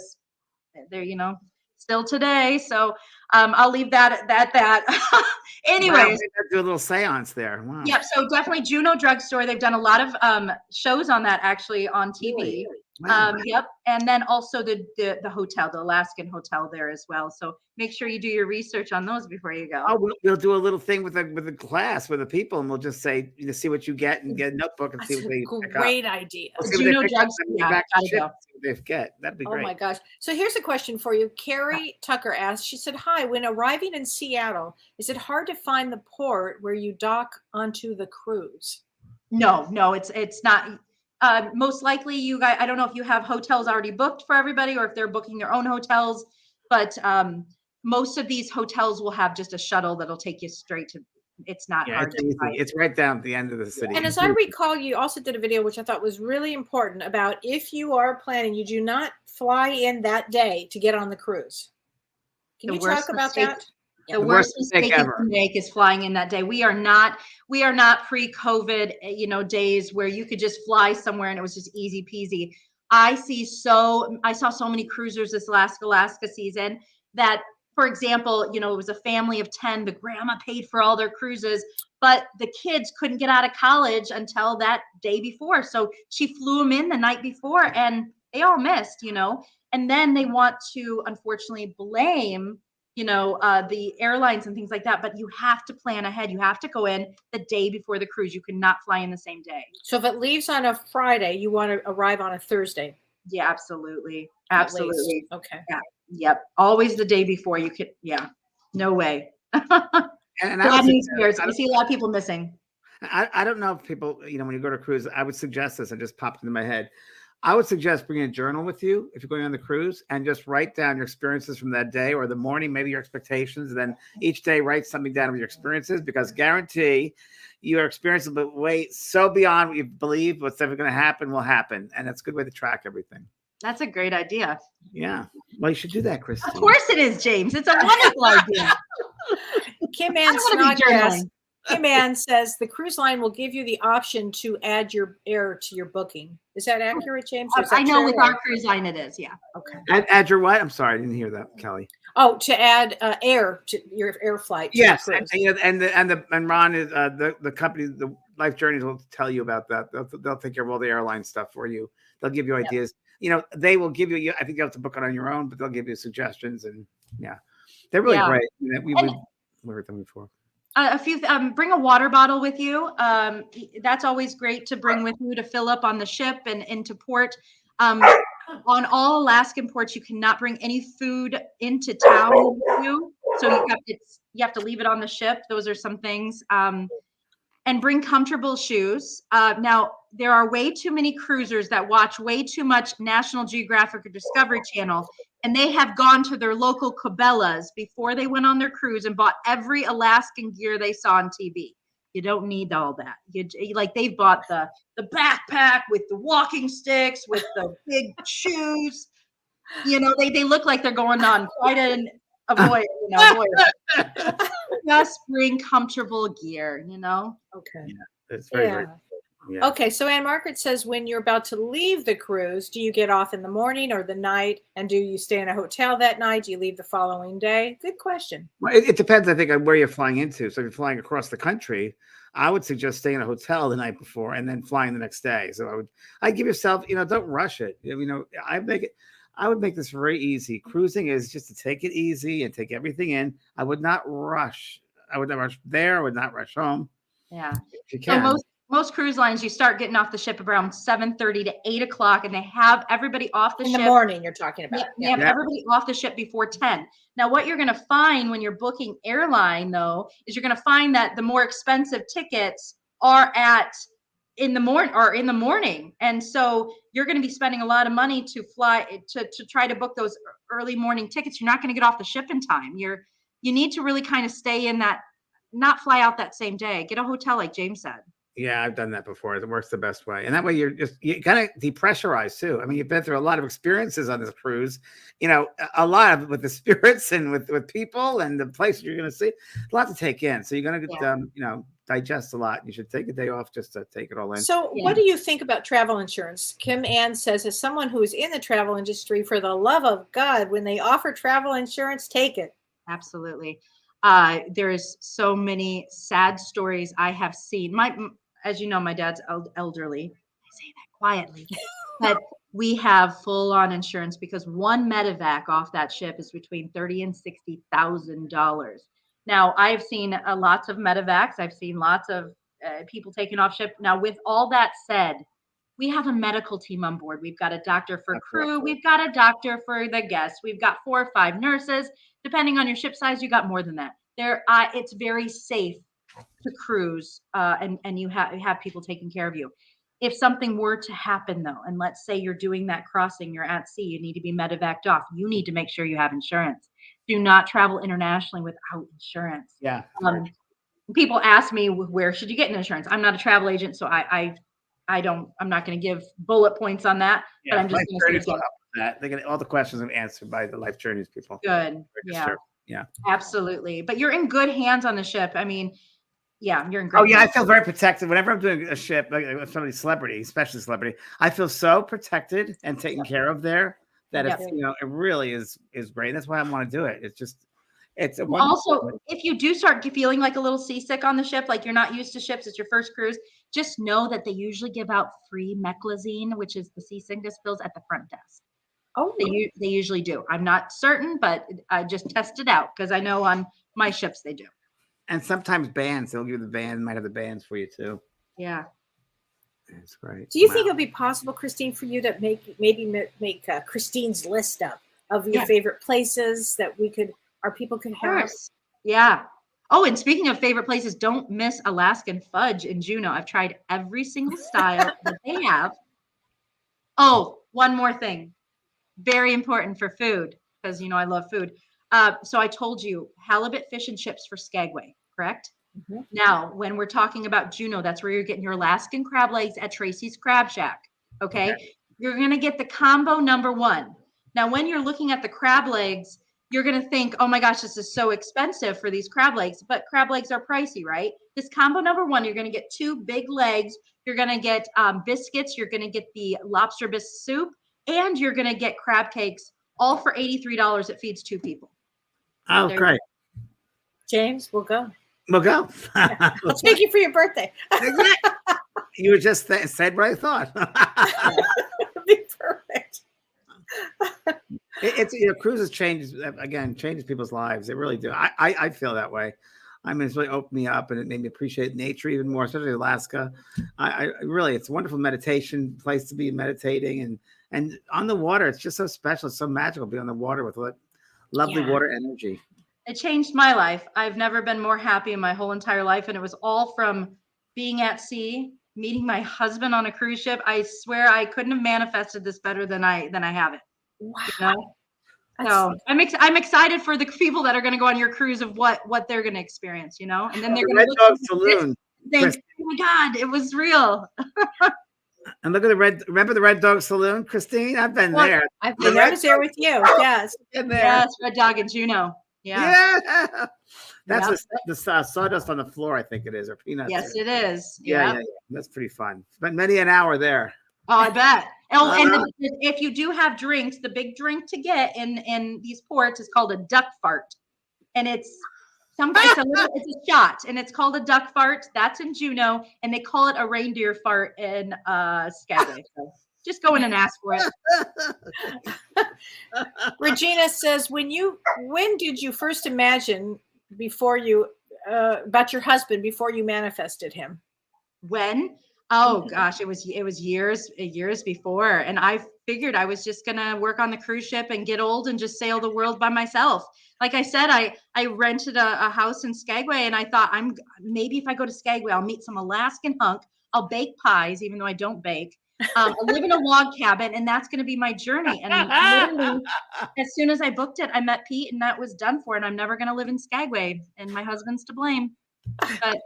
S6: still today. So I'll leave that at that. Anyways,
S4: do a little seance there. Wow.
S6: Yep. So definitely Juneau drugstore. They've done a lot of shows on that actually on TV.
S4: Really? Wow.
S6: Yep. And then also the hotel, the Alaskan hotel there as well. So make sure you do your research on those before you go.
S4: Oh, we'll do a little thing with the class with the people, and we'll just say, see what you get and get a notebook and
S1: That's
S4: see what they
S1: a
S4: pick up.
S1: great idea.
S4: We'll see what
S6: Juneau
S4: they pick up
S6: drugstore,
S4: and
S6: yeah,
S4: back to
S6: gotta
S4: ship
S6: go.
S4: and see what they get. That'd be great.
S1: Oh my gosh. So here's a question for you. Carrie Tucker asked, she said, hi, when arriving in Seattle, is it hard to find the port where you dock onto the cruise?
S6: No, it's not. Most likely you guys, I don't know if you have hotels already booked for everybody or if they're booking their own hotels, but most of these hotels will have just a shuttle that'll take you straight to, it's not
S4: Yeah,
S6: hard
S4: it's
S6: to
S4: easy.
S6: find.
S4: It's right down at the end of the city.
S1: And as I recall, you also did a video, which I thought was really important about if you are planning, you do not fly in that day to get on the cruise. Can
S6: The
S1: you
S6: worst
S1: talk about
S6: mistake-
S1: that?
S6: The
S4: The
S6: worst
S4: worst mistake
S6: mistake you
S4: ever.
S6: can make is flying in that day. We are not pre-COVID, days where you could just fly somewhere and it was just easy peasy. I saw so many cruisers this last Alaska season that, for example, it was a family of 10. The grandma paid for all their cruises, but the kids couldn't get out of college until that day before. So she flew them in the night before and they all missed, and then they want to unfortunately blame the airlines and things like that, but you have to plan ahead. You have to go in the day before the cruise. You cannot fly in the same day.
S1: So if it leaves on a Friday, you want to arrive on a Thursday.
S6: Yeah, absolutely.
S1: At
S6: Absolutely.
S1: least. Okay.
S6: Yeah. Yep. Always the day before. You could, yeah, no way.
S4: And
S6: Bad news bears. I see a lot of people missing.
S4: I don't know if people, when you go to cruise, I would suggest this. It just popped into my head. I would suggest bringing a journal with you if you're going on the cruise and just write down your experiences from that day or the morning, maybe your expectations. And then each day write something down of your experiences, because guarantee your experiences will way so beyond what you believe what's ever going to happen will happen. And that's a good way to track everything.
S6: That's a great idea.
S4: Yeah. Well, you should do that, Christine.
S6: Of course it is, James. It's a wonderful idea.
S1: Kim
S6: I
S1: Ann
S6: don't want to be journaling.
S1: Kim Ann says the cruise line will give you the option to add your air to your booking. Is that accurate, James? Or is that
S6: I know
S1: true?
S6: with our cruise line it is. Yeah.
S1: Okay.
S4: Add your what? I'm sorry, I didn't hear that, Kelly.
S1: Oh, to add air to your air flight. To
S4: Yes,
S1: the cruise.
S4: and Ron is the company, the Life Journeys will tell you about that. They'll take care of all the airline stuff for you. They'll give you ideas. They will give you. I think you have to book it on your own, but they'll give you suggestions, and they're really great. We heard them before.
S6: Bring a water bottle with you. That's always great to bring with you to fill up on the ship and into port. On all Alaskan ports, you cannot bring any food into town with you. So you have to leave it on the ship. Those are some things. And bring comfortable shoes. Now, there are way too many cruisers that watch way too much National Geographic or Discovery Channel, and they have gone to their local Cabela's before they went on their cruise and bought every Alaskan gear they saw on TV. You don't need all that. They've bought the backpack with the walking sticks, with the big shoes. They look like they're going on quite a voyage. Just bring comfortable gear.
S1: Okay.
S4: Yeah, it's very great. Yeah.
S1: Okay, so Ann Margaret says, when you're about to leave the cruise, do you get off in the morning or the night? And do you stay in a hotel that night? Do you leave the following day? Good question.
S4: Well, it depends, I think, on where you're flying into. So if you're flying across the country, I would suggest staying in a hotel the night before and then flying the next day. So I'd give yourself, don't rush it. I would make this very easy. Cruising is just to take it easy and take everything in. I would not rush. I would not rush there. I would not rush home.
S6: Yeah.
S4: If you can.
S6: So most cruise lines, you start getting off the ship around 7:30 to 8 o'clock, and they have everybody off the ship.
S1: In the morning, you're talking about.
S6: They have everybody off the ship before 10. Now, what you're going to find when you're booking airline, though, is you're going to find that the more expensive tickets are in the morning. And so you're going to be spending a lot of money to fly to try to book those early morning tickets. You're not going to get off the ship in time. You need to really kind of stay in that, not fly out that same day. Get a hotel, like James said.
S4: Yeah, I've done that before. It works the best way. And that way you kind of depressurize too. I mean, you've been through a lot of experiences on this cruise, a lot of with the spirits and with people and the places you're going to see, a lot to take in. So you're going to get, digest a lot. You should take a day off just to take it all in.
S1: So what do you think about travel insurance? Kim Ann says, as someone who is in the travel industry, for the love of God, when they offer travel insurance, take it.
S6: Absolutely. There's so many sad stories I have seen. As you know, my dad's elderly. I say that quietly, but we have full-on insurance because one medevac off that ship is between $30,000 and $60,000. Now, I've seen lots of medevacs. I've seen lots of people taken off ship. Now, with all that said, we have a medical team on board. We've got a doctor for crew. We've got a doctor for the guests. We've got 4 or 5 nurses. Depending on your ship size, you got more than that. It's very safe to cruise, and you have people taking care of you. If something were to happen, though, and let's say you're doing that crossing, you're at sea, you need to be medevaced off, you need to make sure you have insurance. Do not travel internationally without insurance.
S4: Yeah.
S6: People ask me, where should you get an insurance? I'm not a travel agent, so I'm not going to give bullet points on that.
S4: Yeah,
S6: but I'm just going to say
S4: that. They get all the questions are answered by the Life Journeys people.
S6: Good. Yeah. Absolutely. But you're in good hands on the ship. I mean, yeah, you're in great.
S4: Oh yeah, I feel very protected whenever I'm doing a ship, like somebody celebrity, especially celebrity. I feel so protected and taken care of there that it really is great. That's why I want to do it. It's
S6: also, if you do start feeling like a little seasick on the ship, like you're not used to ships, it's your first cruise, just know that they usually give out free meclizine, which is the seasickness pills, at the front desk.
S1: Oh,
S6: They usually do. I'm not certain, but I just test it out because I know on my ships they do.
S4: And sometimes bands, they'll give the band, might have the bands for you too.
S6: Yeah.
S4: That's great.
S1: do you
S4: Wow.
S1: think it'll be possible, Christine, for you to make Christine's list up of your
S6: Yeah.
S1: favorite places that our people could
S6: Of
S1: have?
S6: course. Yeah. Oh, and speaking of favorite places, don't miss Alaskan fudge in Juneau. I've tried every single style that they have. Oh, one more thing. Very important for food, because I love food. So I told you halibut fish and chips for Skagway, correct?
S1: Mhm.
S6: Now, when we're talking about Juneau, that's where you're getting your Alaskan crab legs at Tracy's Crab Shack. Okay. You're going to get the combo number 1. Now, when you're looking at the crab legs, you're going to think, oh my gosh, this is so expensive for these crab legs, but crab legs are pricey, right? This combo number 1, you're going to get 2 big legs. You're going to get biscuits. You're going to get the lobster bisque soup, and you're going to get crab cakes, all for $83. It feeds 2 people.
S4: Oh,
S6: There you
S4: great.
S1: James, we'll go.
S4: We'll go.
S1: I'll take you for your birthday.
S4: You just said what I thought.
S1: It'll be perfect.
S4: It's cruises changes people's lives. They really do. I feel that way. I mean, it's really opened me up, and it made me appreciate nature even more, especially Alaska. I really, it's a wonderful meditation place to be meditating, and on the water, it's just so special. It's so magical to be on the water with lovely water energy.
S6: It changed my life. I've never been more happy in my whole entire life, and it was all from being at sea, meeting my husband on a cruise ship. I swear I couldn't have manifested this better than I have it.
S1: Wow.
S6: You know? So I'm excited for the people that are going to go on your cruise of what they're going to experience, and then they're going to
S4: Red
S6: look
S4: Dog
S6: at
S4: Saloon.
S6: this and think, oh my God, it was real.
S4: And look at remember the Red Dog Saloon, Christine? I've been there.
S1: I was there with you. Yes.
S4: Been there.
S6: Yes, Red Dog in Juneau. Yeah.
S4: That's the sawdust on the floor, I think it is, or peanuts.
S6: Yes, it is.
S4: Yeah. That's pretty fun. Spent many an hour there.
S6: Oh, I bet. Oh, and if you do have drinks, the big drink to get in these ports is called a duck fart, and it's a shot, and it's called a duck fart. That's in Juneau, and they call it a reindeer fart in Skagway. So just go in and ask for it.
S1: Regina says, when did you first imagine about your husband before you manifested him?
S6: When? Oh gosh, it was years before, and I figured I was just gonna work on the cruise ship and get old and just sail the world by myself. Like I said, I rented a house in Skagway, and I thought maybe if I go to Skagway, I'll meet some Alaskan hunk. I'll bake pies, even though I don't bake. I'll live in a log cabin, and that's going to be my journey. And literally, as soon as I booked it, I met Pete, and that was done for. And I'm never going to live in Skagway, and my husband's to blame. But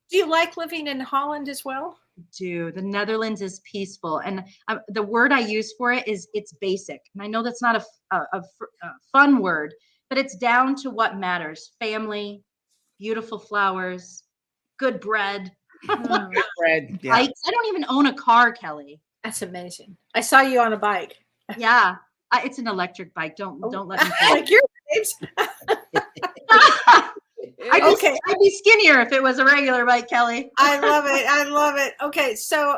S1: do you like living in Holland as well?
S6: The Netherlands is peaceful, and the word I use for it is it's basic. And I know that's not a fun word, but it's down to what matters: family, beautiful flowers, good bread.
S4: Good bread. Yeah.
S6: Bikes. I don't even own a car, Kelly.
S1: That's amazing. I saw you on a bike.
S6: Yeah, it's an electric bike. Don't let me.
S1: Like your James.
S6: I'd be skinnier if it was a regular bike, Kelly.
S1: I love it. Okay, so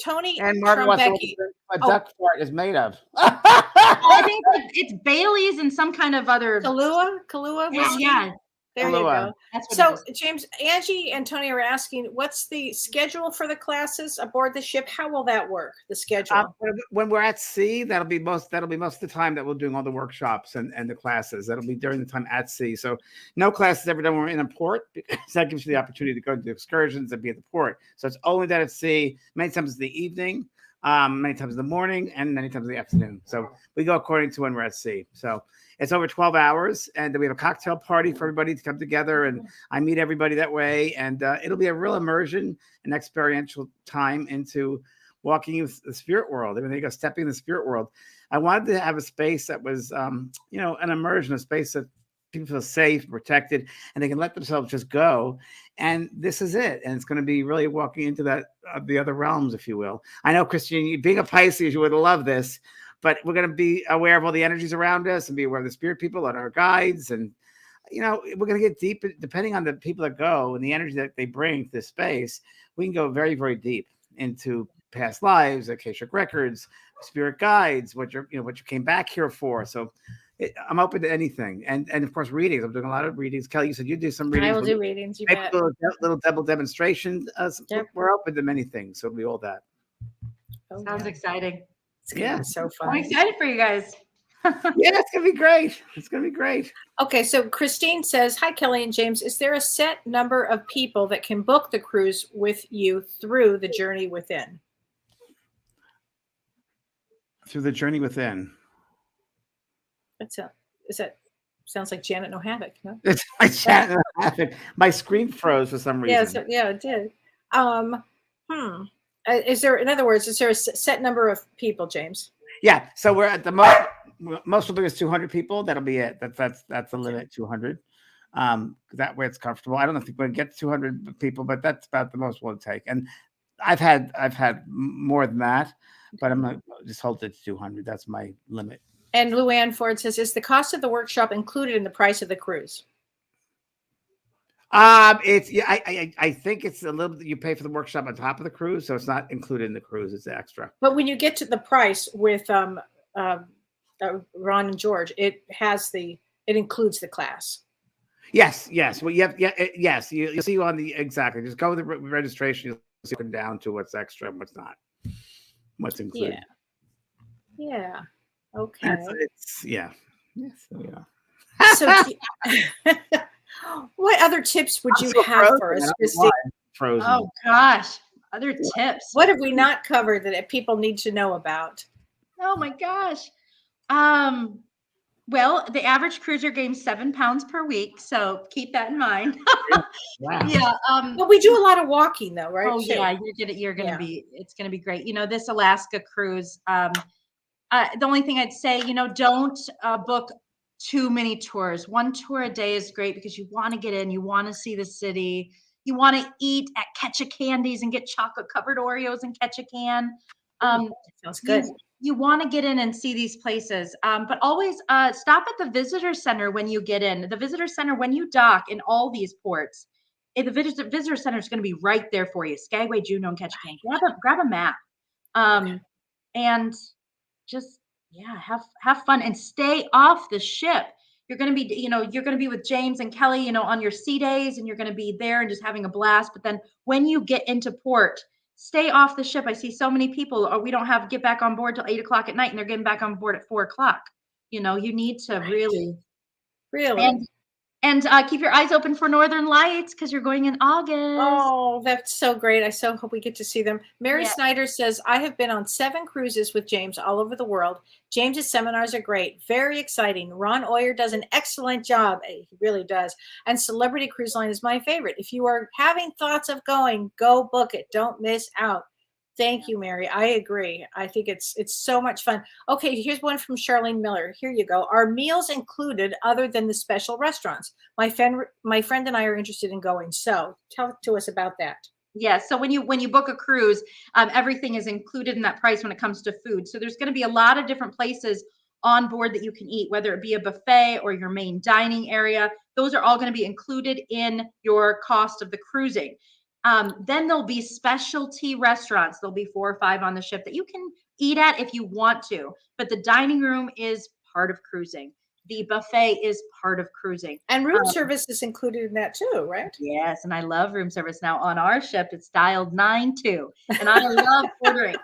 S1: Tony
S4: and Martin
S1: from
S4: wants
S1: Becky.
S4: what duck fart is made of.
S6: I think it's Bailey's and some kind of other
S1: Kahlua.
S6: Yeah.
S1: There you go.
S6: That's
S1: So, James, Angie and Tony are asking, what's the schedule for the classes aboard the ship? How will that work? The schedule?
S4: When we're at sea, that'll be most of the time that we're doing all the workshops and the classes. That'll be during the time at sea. So no classes ever done when we're in a port, because that gives you the opportunity to go to excursions and be at the port. So it's only done at sea. Many times in the evening, many times in the morning, and many times in the afternoon. So we go according to when we're at sea. So it's over 12 hours, and then we have a cocktail party for everybody to come together, and I meet everybody that way, and it'll be a real immersion and experiential time into walking with the spirit world. I mean, they go stepping in the spirit world. I wanted to have a space that was, an immersion, a space that people feel safe, protected, and they can let themselves just go. And this is it. And it's going to be really walking into that, the other realms, if you will. I know, Christine, being a Pisces, you would love this. But we're going to be aware of all the energies around us and be aware of the spirit people and our guides. And, we're going to get deep, depending on the people that go and the energy that they bring to this space. We can go very, very deep into past lives, Akashic records, spirit guides, what you came back here for. So I'm open to anything, and of course readings. I'm doing a lot of readings. Kelly, you said you do some readings.
S1: I will do readings. You
S4: Maybe
S1: bet.
S4: a little double demonstration.
S1: Yep.
S4: We're open to many things, so it'll be all that.
S1: Oh,
S6: Sounds
S1: yeah.
S6: exciting.
S1: It's gonna be so
S6: I'm
S1: fun.
S6: excited for you guys.
S4: Yeah, it's gonna be great. It's gonna be great.
S1: Okay, so Christine says, "Hi, Kelly and James. Is there a set number of people that can book the cruise with you through the journey within?"
S4: Through the journey within.
S1: Sounds like Janet No Havoc, no?
S4: It's my chat. My screen froze for some reason.
S1: Yeah, it did. Is there, in other words, is there a set number of people, James?
S4: Yeah. So we're at the most will be is 200 people. That'll be it. That's the limit. 200. That way it's comfortable. I don't know if we're going to get 200 people, but that's about the most we'll take. And I've had more than that, but I'm gonna just hold it to 200. That's my limit.
S1: And Luann Ford says, "Is the cost of the workshop included in the price of the cruise?"
S4: It's I think it's a little. You pay for the workshop on top of the cruise, so it's not included in the cruise. It's extra.
S1: But when you get to the price with Ron and George, it includes the class.
S4: Yes. Well, yes. You'll see on the exactly. Just go with the registration. You'll see it down to what's extra and what's not. What's included.
S1: Yeah. Okay.
S4: Yes. So yeah.
S1: So, what other tips would you have for us, Christine?
S4: Frozen.
S6: Oh gosh, other tips.
S1: What have we not covered that people need to know about?
S6: Oh my gosh. Well, the average cruiser gains 7 pounds per week, so keep that in mind.
S4: Wow.
S6: Yeah.
S1: But we do a lot of walking, though, right?
S6: Oh
S1: too?
S6: yeah, it's gonna be great. This Alaska cruise. The only thing I'd say, don't book too many tours. One tour a day is great because you want to get in, you want to see the city, you want to eat at Ketchikandies and get chocolate covered Oreos and Ketchikan.
S1: Sounds good.
S6: You want to get in and see these places, but always stop at the visitor center when you get in. The visitor center, when you dock in all these ports, the visitor center is going to be right there for you. Skagway, Juneau, and Ketchikan. Grab a map, and just have fun and stay off the ship. You're going to be with James and Kelly, on your sea days, and you're going to be there and just having a blast. But then when you get into port, stay off the ship. I see so many people, we don't get back on board till 8:00 at night, and they're getting back on board at 4:00. You need to really. And keep your eyes open for Northern Lights because you're going in August.
S1: Oh, that's so great. I so hope we get to see them. Mary
S6: Yeah.
S1: Snyder says, "I have been on 7 cruises with James all over the world. James's seminars are great. Very exciting. Ron Oyer does an excellent job." He really does. "And Celebrity Cruise Line is my favorite. If you are having thoughts of going, go book it. Don't miss out." Thank you, Mary. I agree. I think it's so much fun. Okay, here's one from Charlene Miller. Here you go. "Are meals included other than the special restaurants? My friend and I are interested in going. So tell to us about that."
S6: Yeah. So when you book a cruise, everything is included in that price when it comes to food. So there's going to be a lot of different places on board that you can eat, whether it be a buffet or your main dining area. Those are all going to be included in your cost of the cruising. Then there'll be specialty restaurants. There'll be 4 or 5 on the ship that you can eat at if you want to. But the dining room is part of cruising. The buffet is part of cruising.
S1: And room service is included in that too, right?
S6: Yes, and I love room service. Now on our ship, it's dialed 92, and I love ordering.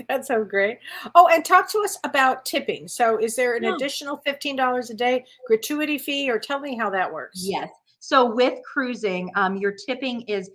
S1: That's so great. Oh, and talk to us about tipping. So is there an
S6: Yeah.
S1: additional $15 a day gratuity fee, or tell me how that works?
S6: Yes. So with cruising, your tipping is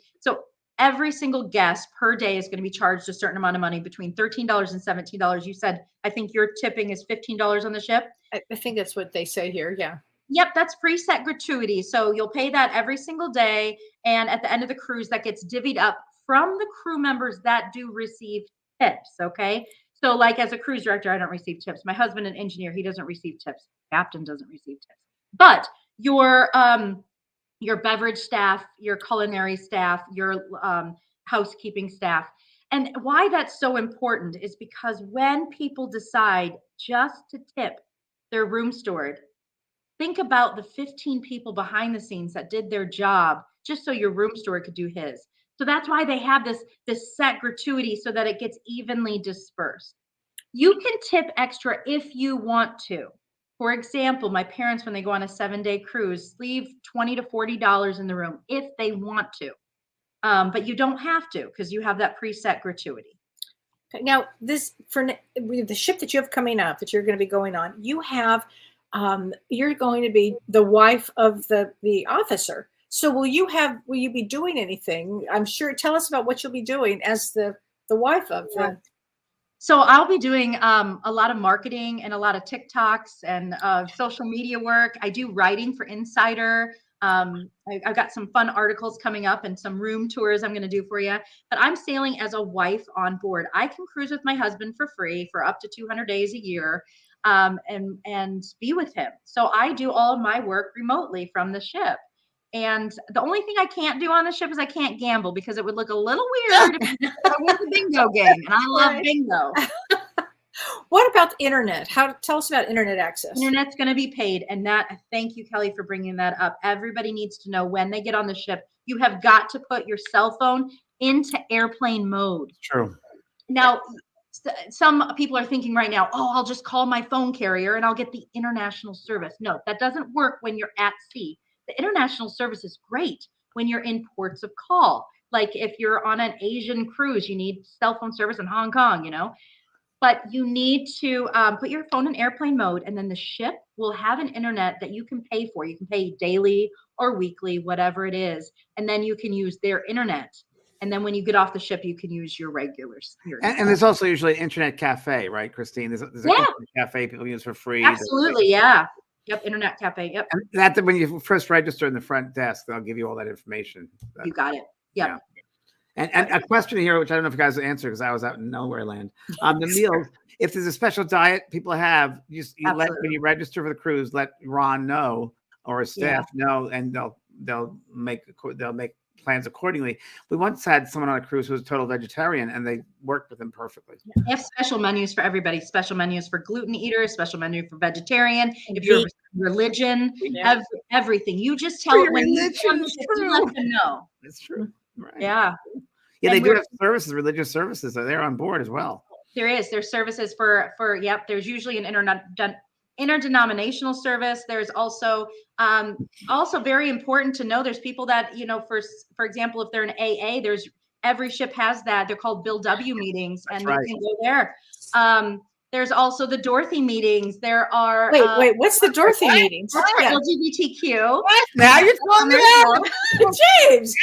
S6: every single guest per day is going to be charged a certain amount of money, between $13 and $17. You said, I think your tipping is $15 on the ship.
S1: I think that's what they say here. Yeah.
S6: Yep, that's preset gratuity. So you'll pay that every single day. And at the end of the cruise, that gets divvied up from the crew members that do receive tips. Okay. So like as a cruise director, I don't receive tips. My husband, an engineer, he doesn't receive tips. Captain doesn't receive tips. But your beverage staff, your culinary staff, your housekeeping staff. And why that's so important is because when people decide just to tip their room steward, think about the 15 people behind the scenes that did their job just so your room steward could do his. So that's why they have this set gratuity so that it gets evenly dispersed. You can tip extra if you want to. For example, my parents, when they go on a 7-day cruise, leave $20 to $40 in the room if they want to. But you don't have to because you have that preset gratuity.
S1: Now, this for the ship that you have coming up that you're going to be going on, you have you're going to be the wife of the officer. So will you be doing anything? I'm sure. Tell us about what you'll be doing as the wife of the.
S6: So I'll be doing a lot of marketing and a lot of TikToks and social media work. I do writing for Insider. I've got some fun articles coming up and some room tours I'm going to do for you. But I'm sailing as a wife on board. I can cruise with my husband for free for up to 200 days a year and be with him. So I do all of my work remotely from the ship. And the only thing I can't do on the ship is I can't gamble because it would look a little weird if I went to bingo game, and I love bingo.
S1: What about the internet? Tell us about internet access.
S6: Internet's going to be paid, and thank you, Kelly, for bringing that up. Everybody needs to know when they get on the ship, you have got to put your cell phone into airplane mode.
S4: True.
S6: Now, some people are thinking right now, oh, I'll just call my phone carrier and I'll get the international service. No, that doesn't work when you're at sea. The international service is great when you're in ports of call. Like if you're on an Asian cruise, you need cell phone service in Hong Kong, but you need to put your phone in airplane mode, and then the ship will have an internet that you can pay for. You can pay daily or weekly, whatever it is. And then you can use their internet. And then when you get off the ship, you can use your regulars.
S4: And there's also usually an internet cafe, right, Christine? There's an internet cafe people use for free.
S6: Absolutely, yeah. Yep, internet cafe. Yep.
S4: And that when you first register in the front desk, they'll give you all that information.
S6: You got it. Yep.
S4: Yeah. And a question here, which I don't know if you guys will answer because I was out in nowhere land. The meals, if there's a special diet people have, you let when you register for the cruise, let Ron know or his staff know, and they'll make plans accordingly. We once had someone on a cruise who was a total vegetarian, and they worked with him perfectly.
S6: They have special menus for everybody. Special menus for gluten eaters. Special menu for vegetarian. If you're religion, everything. You just tell it when you let them know.
S4: That's true. Right.
S6: Yeah.
S4: Yeah, they do have services, religious services. So they're on board as well.
S6: There's services for there's usually an interdenominational service. There's also very important to know there's people that, for example, if they're an AA, every ship has that. They're called Bill W meetings, and you can go there. There's also the Dorothy meetings. There are
S1: wait, what's the Dorothy meetings?
S6: LGBTQ.
S4: What? Now you're calling me out,
S1: James.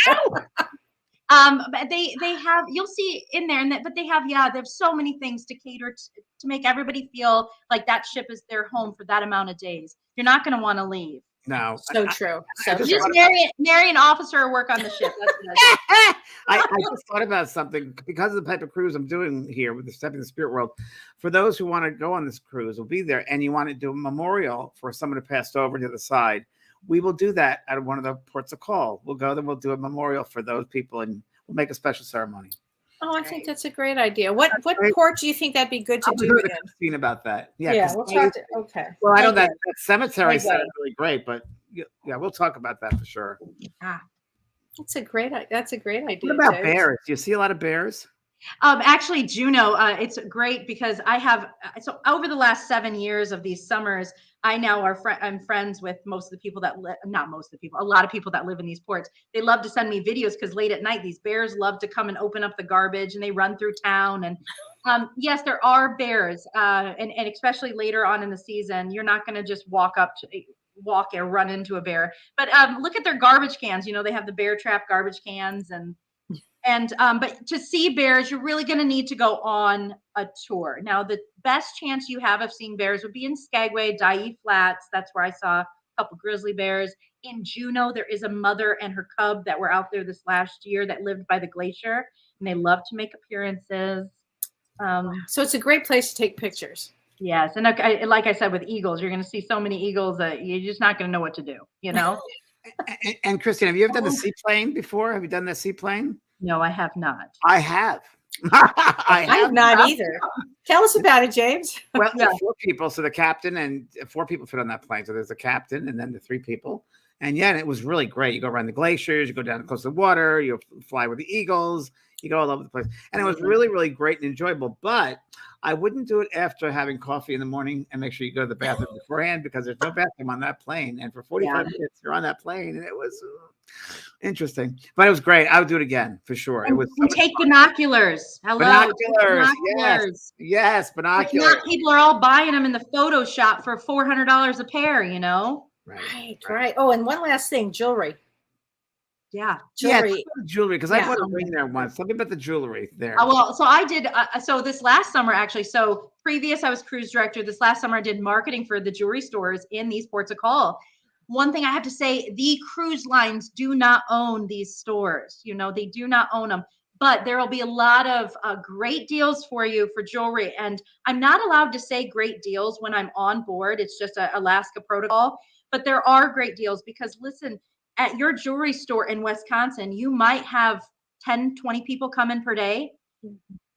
S6: But they have, you'll see in there, but they have so many things to cater to make everybody feel like that ship is their home for that amount of days. You're not going to want to leave.
S4: No.
S1: So true.
S6: Just marry an officer or work on the ship. That's what
S4: I just thought about something because of the type of cruise I'm doing here with the Stepping the Spirit World. For those who want to go on this cruise, we'll be there, and you want to do a memorial for someone who passed over to the side. We will do that at one of the ports of call. We'll go there. We'll do a memorial for those people, and we'll make a special ceremony.
S1: Oh, I think that's a great idea. What port do you think that'd be good to do it in?
S4: Christine about that.
S1: Yeah, we'll talk to. Okay.
S4: Well, I know that cemetery sounds really great, but yeah, we'll talk about that for sure.
S1: That's a great idea.
S4: What about bears? Do you see a lot of bears?
S6: Actually, Juneau, it's great because I have so over the last 7 years of these summers, I now I'm friends with most of the people that not most of the people, a lot of people that live in these ports. They love to send me videos because late at night, these bears love to come and open up the garbage, and they run through town. And yes, there are bears, and especially later on in the season, you're not going to just walk or run into a bear. But look at their garbage cans. They have the bear trap garbage cans, but to see bears, you're really going to need to go on a tour. Now, the best chance you have of seeing bears would be in Skagway, Dyea Flats. That's where I saw a couple grizzly bears. In Juneau, there is a mother and her cub that were out there this last year that lived by the glacier, and they love to make appearances.
S1: So it's a great place to take pictures.
S6: Yes, and like I said, with eagles, you're going to see so many eagles that you're just not going to know what to do,
S4: And Christine, have you ever done the seaplane before? Have you done the seaplane?
S6: No, I have not.
S4: I have.
S1: I have not either. Tell us about it, James.
S4: Well, 4 people. So the captain and 4 people fit on that plane. So there's a captain and then the 3 people. And yet it was really great. You go around the glaciers, you go down close to the water, you fly with the eagles, you go all over the place. And it was really, really great and enjoyable. But I wouldn't do it after having coffee in the morning, and make sure you go to the bathroom beforehand, because there's no bathroom on that plane. And for 45 minutes, you're on that plane, and it was interesting. But it was great. I would do it again for sure. It was
S6: And take binoculars. Hello.
S4: binoculars. Yes, binoculars.
S6: Now people are all buying them in the Photoshop for $400 a pair, you know?
S1: Right. Oh, and one last thing, jewelry.
S6: Yeah.
S4: Jewelry, because I
S6: Yeah.
S4: bought a ring there once. Tell me about the jewelry there.
S6: Well, so I did. So this last summer, actually. So previous, I was cruise director. This last summer, I did marketing for the jewelry stores in these ports of call. One thing I have to say, the cruise lines do not own these stores. You know, they do not own them. But there will be a lot of great deals for you for jewelry. And I'm not allowed to say great deals when I'm on board. It's just a Alaska protocol. But there are great deals, because listen, at your jewelry store in Wisconsin, you might have 10, 20 people come in per day.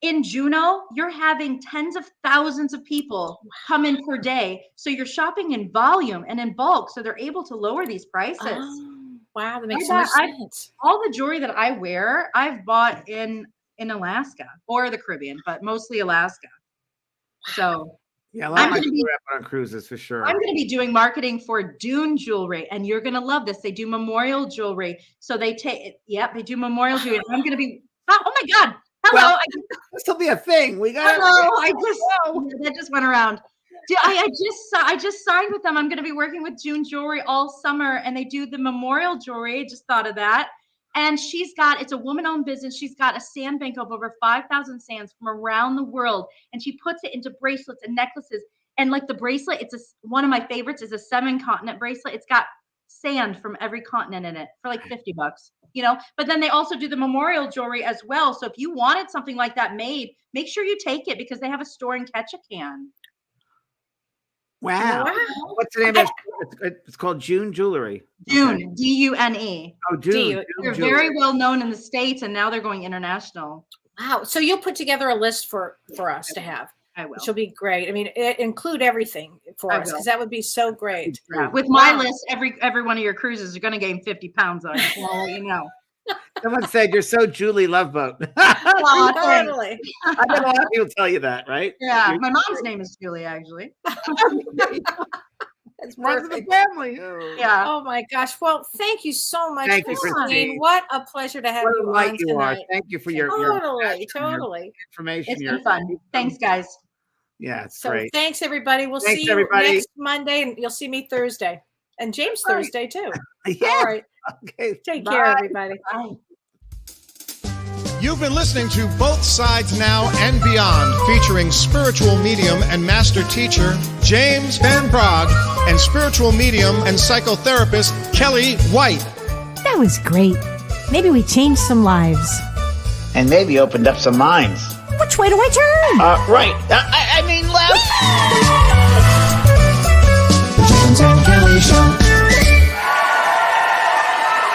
S6: In Juneau, you're having tens of thousands of people come in per day. So you're shopping in volume and in bulk. So they're able to lower these prices.
S1: Oh, wow, that makes so much sense.
S6: All the jewelry that I wear, I've bought in Alaska or the Caribbean, but mostly Alaska. So
S4: yeah, a lot of my jewelry I put on cruises for sure.
S6: I'm going to be doing marketing for Dune Jewelry, and you're going to love this. They do memorial jewelry. So they they do memorial jewelry. I'm going to be, oh my God. Hello.
S4: Well, this will be a thing. We got
S6: Hello. That just went around. I just signed with them. I'm going to be working with Dune Jewelry all summer, and they do the memorial jewelry. I just thought of that. And it's a woman-owned business. She's got a sand bank of over 5,000 sands from around the world. And she puts it into bracelets and necklaces. And like the bracelet, one of my favorites is a 7-continent bracelet. It's got sand from every continent in it for like $50, you know? But then they also do the memorial jewelry as well. So if you wanted something like that made, make sure you take it, because they have a store in Ketchikan.
S4: Wow. What's the name of it? It's called June Jewelry.
S6: Dune,
S4: Okay.
S6: D-U-N-E.
S4: Oh, Dune.
S6: They're very well known in the States, and now they're going international.
S1: Wow. So you'll put together a list for us to have.
S6: I will.
S1: Which will be great. I mean, include everything for us, because that would be so great.
S6: Yeah. With my list, every one of your cruises are going to gain 50 pounds on it. I'll let you know.
S4: Someone said you're so Julie Loveboat.
S6: Oh,
S1: Totally.
S4: I bet a lot of people tell you that, right?
S6: Yeah. My mom's name is Julie, actually.
S1: That's
S4: Runs in the
S1: perfect.
S4: family.
S6: Yeah.
S1: Oh my gosh. Well, thank you so much,
S4: Thank you,
S1: Christine.
S4: Christine.
S1: What a pleasure to have
S4: What a
S1: you
S4: light
S1: on
S4: you are.
S1: tonight.
S4: Thank you for your
S1: Totally.
S4: information.
S6: It's been fun. Thanks, guys.
S4: Yeah, it's
S1: So
S4: great.
S1: thanks, everybody. We'll
S4: Thanks,
S1: see you
S4: everybody.
S1: next Monday, and you'll see me Thursday. And James
S4: All right.
S1: Thursday, too.
S4: Yeah.
S1: All right.
S4: Okay.
S1: Take
S4: Bye.
S1: care, everybody.
S6: Bye.
S7: You've been listening to Both Sides Now and Beyond, featuring spiritual medium and master teacher James Van Praagh and spiritual medium and psychotherapist Kellee White.
S3: That was great. Maybe we changed some lives.
S2: And maybe opened up some minds.
S3: Which way do I turn?
S2: Right. I mean left.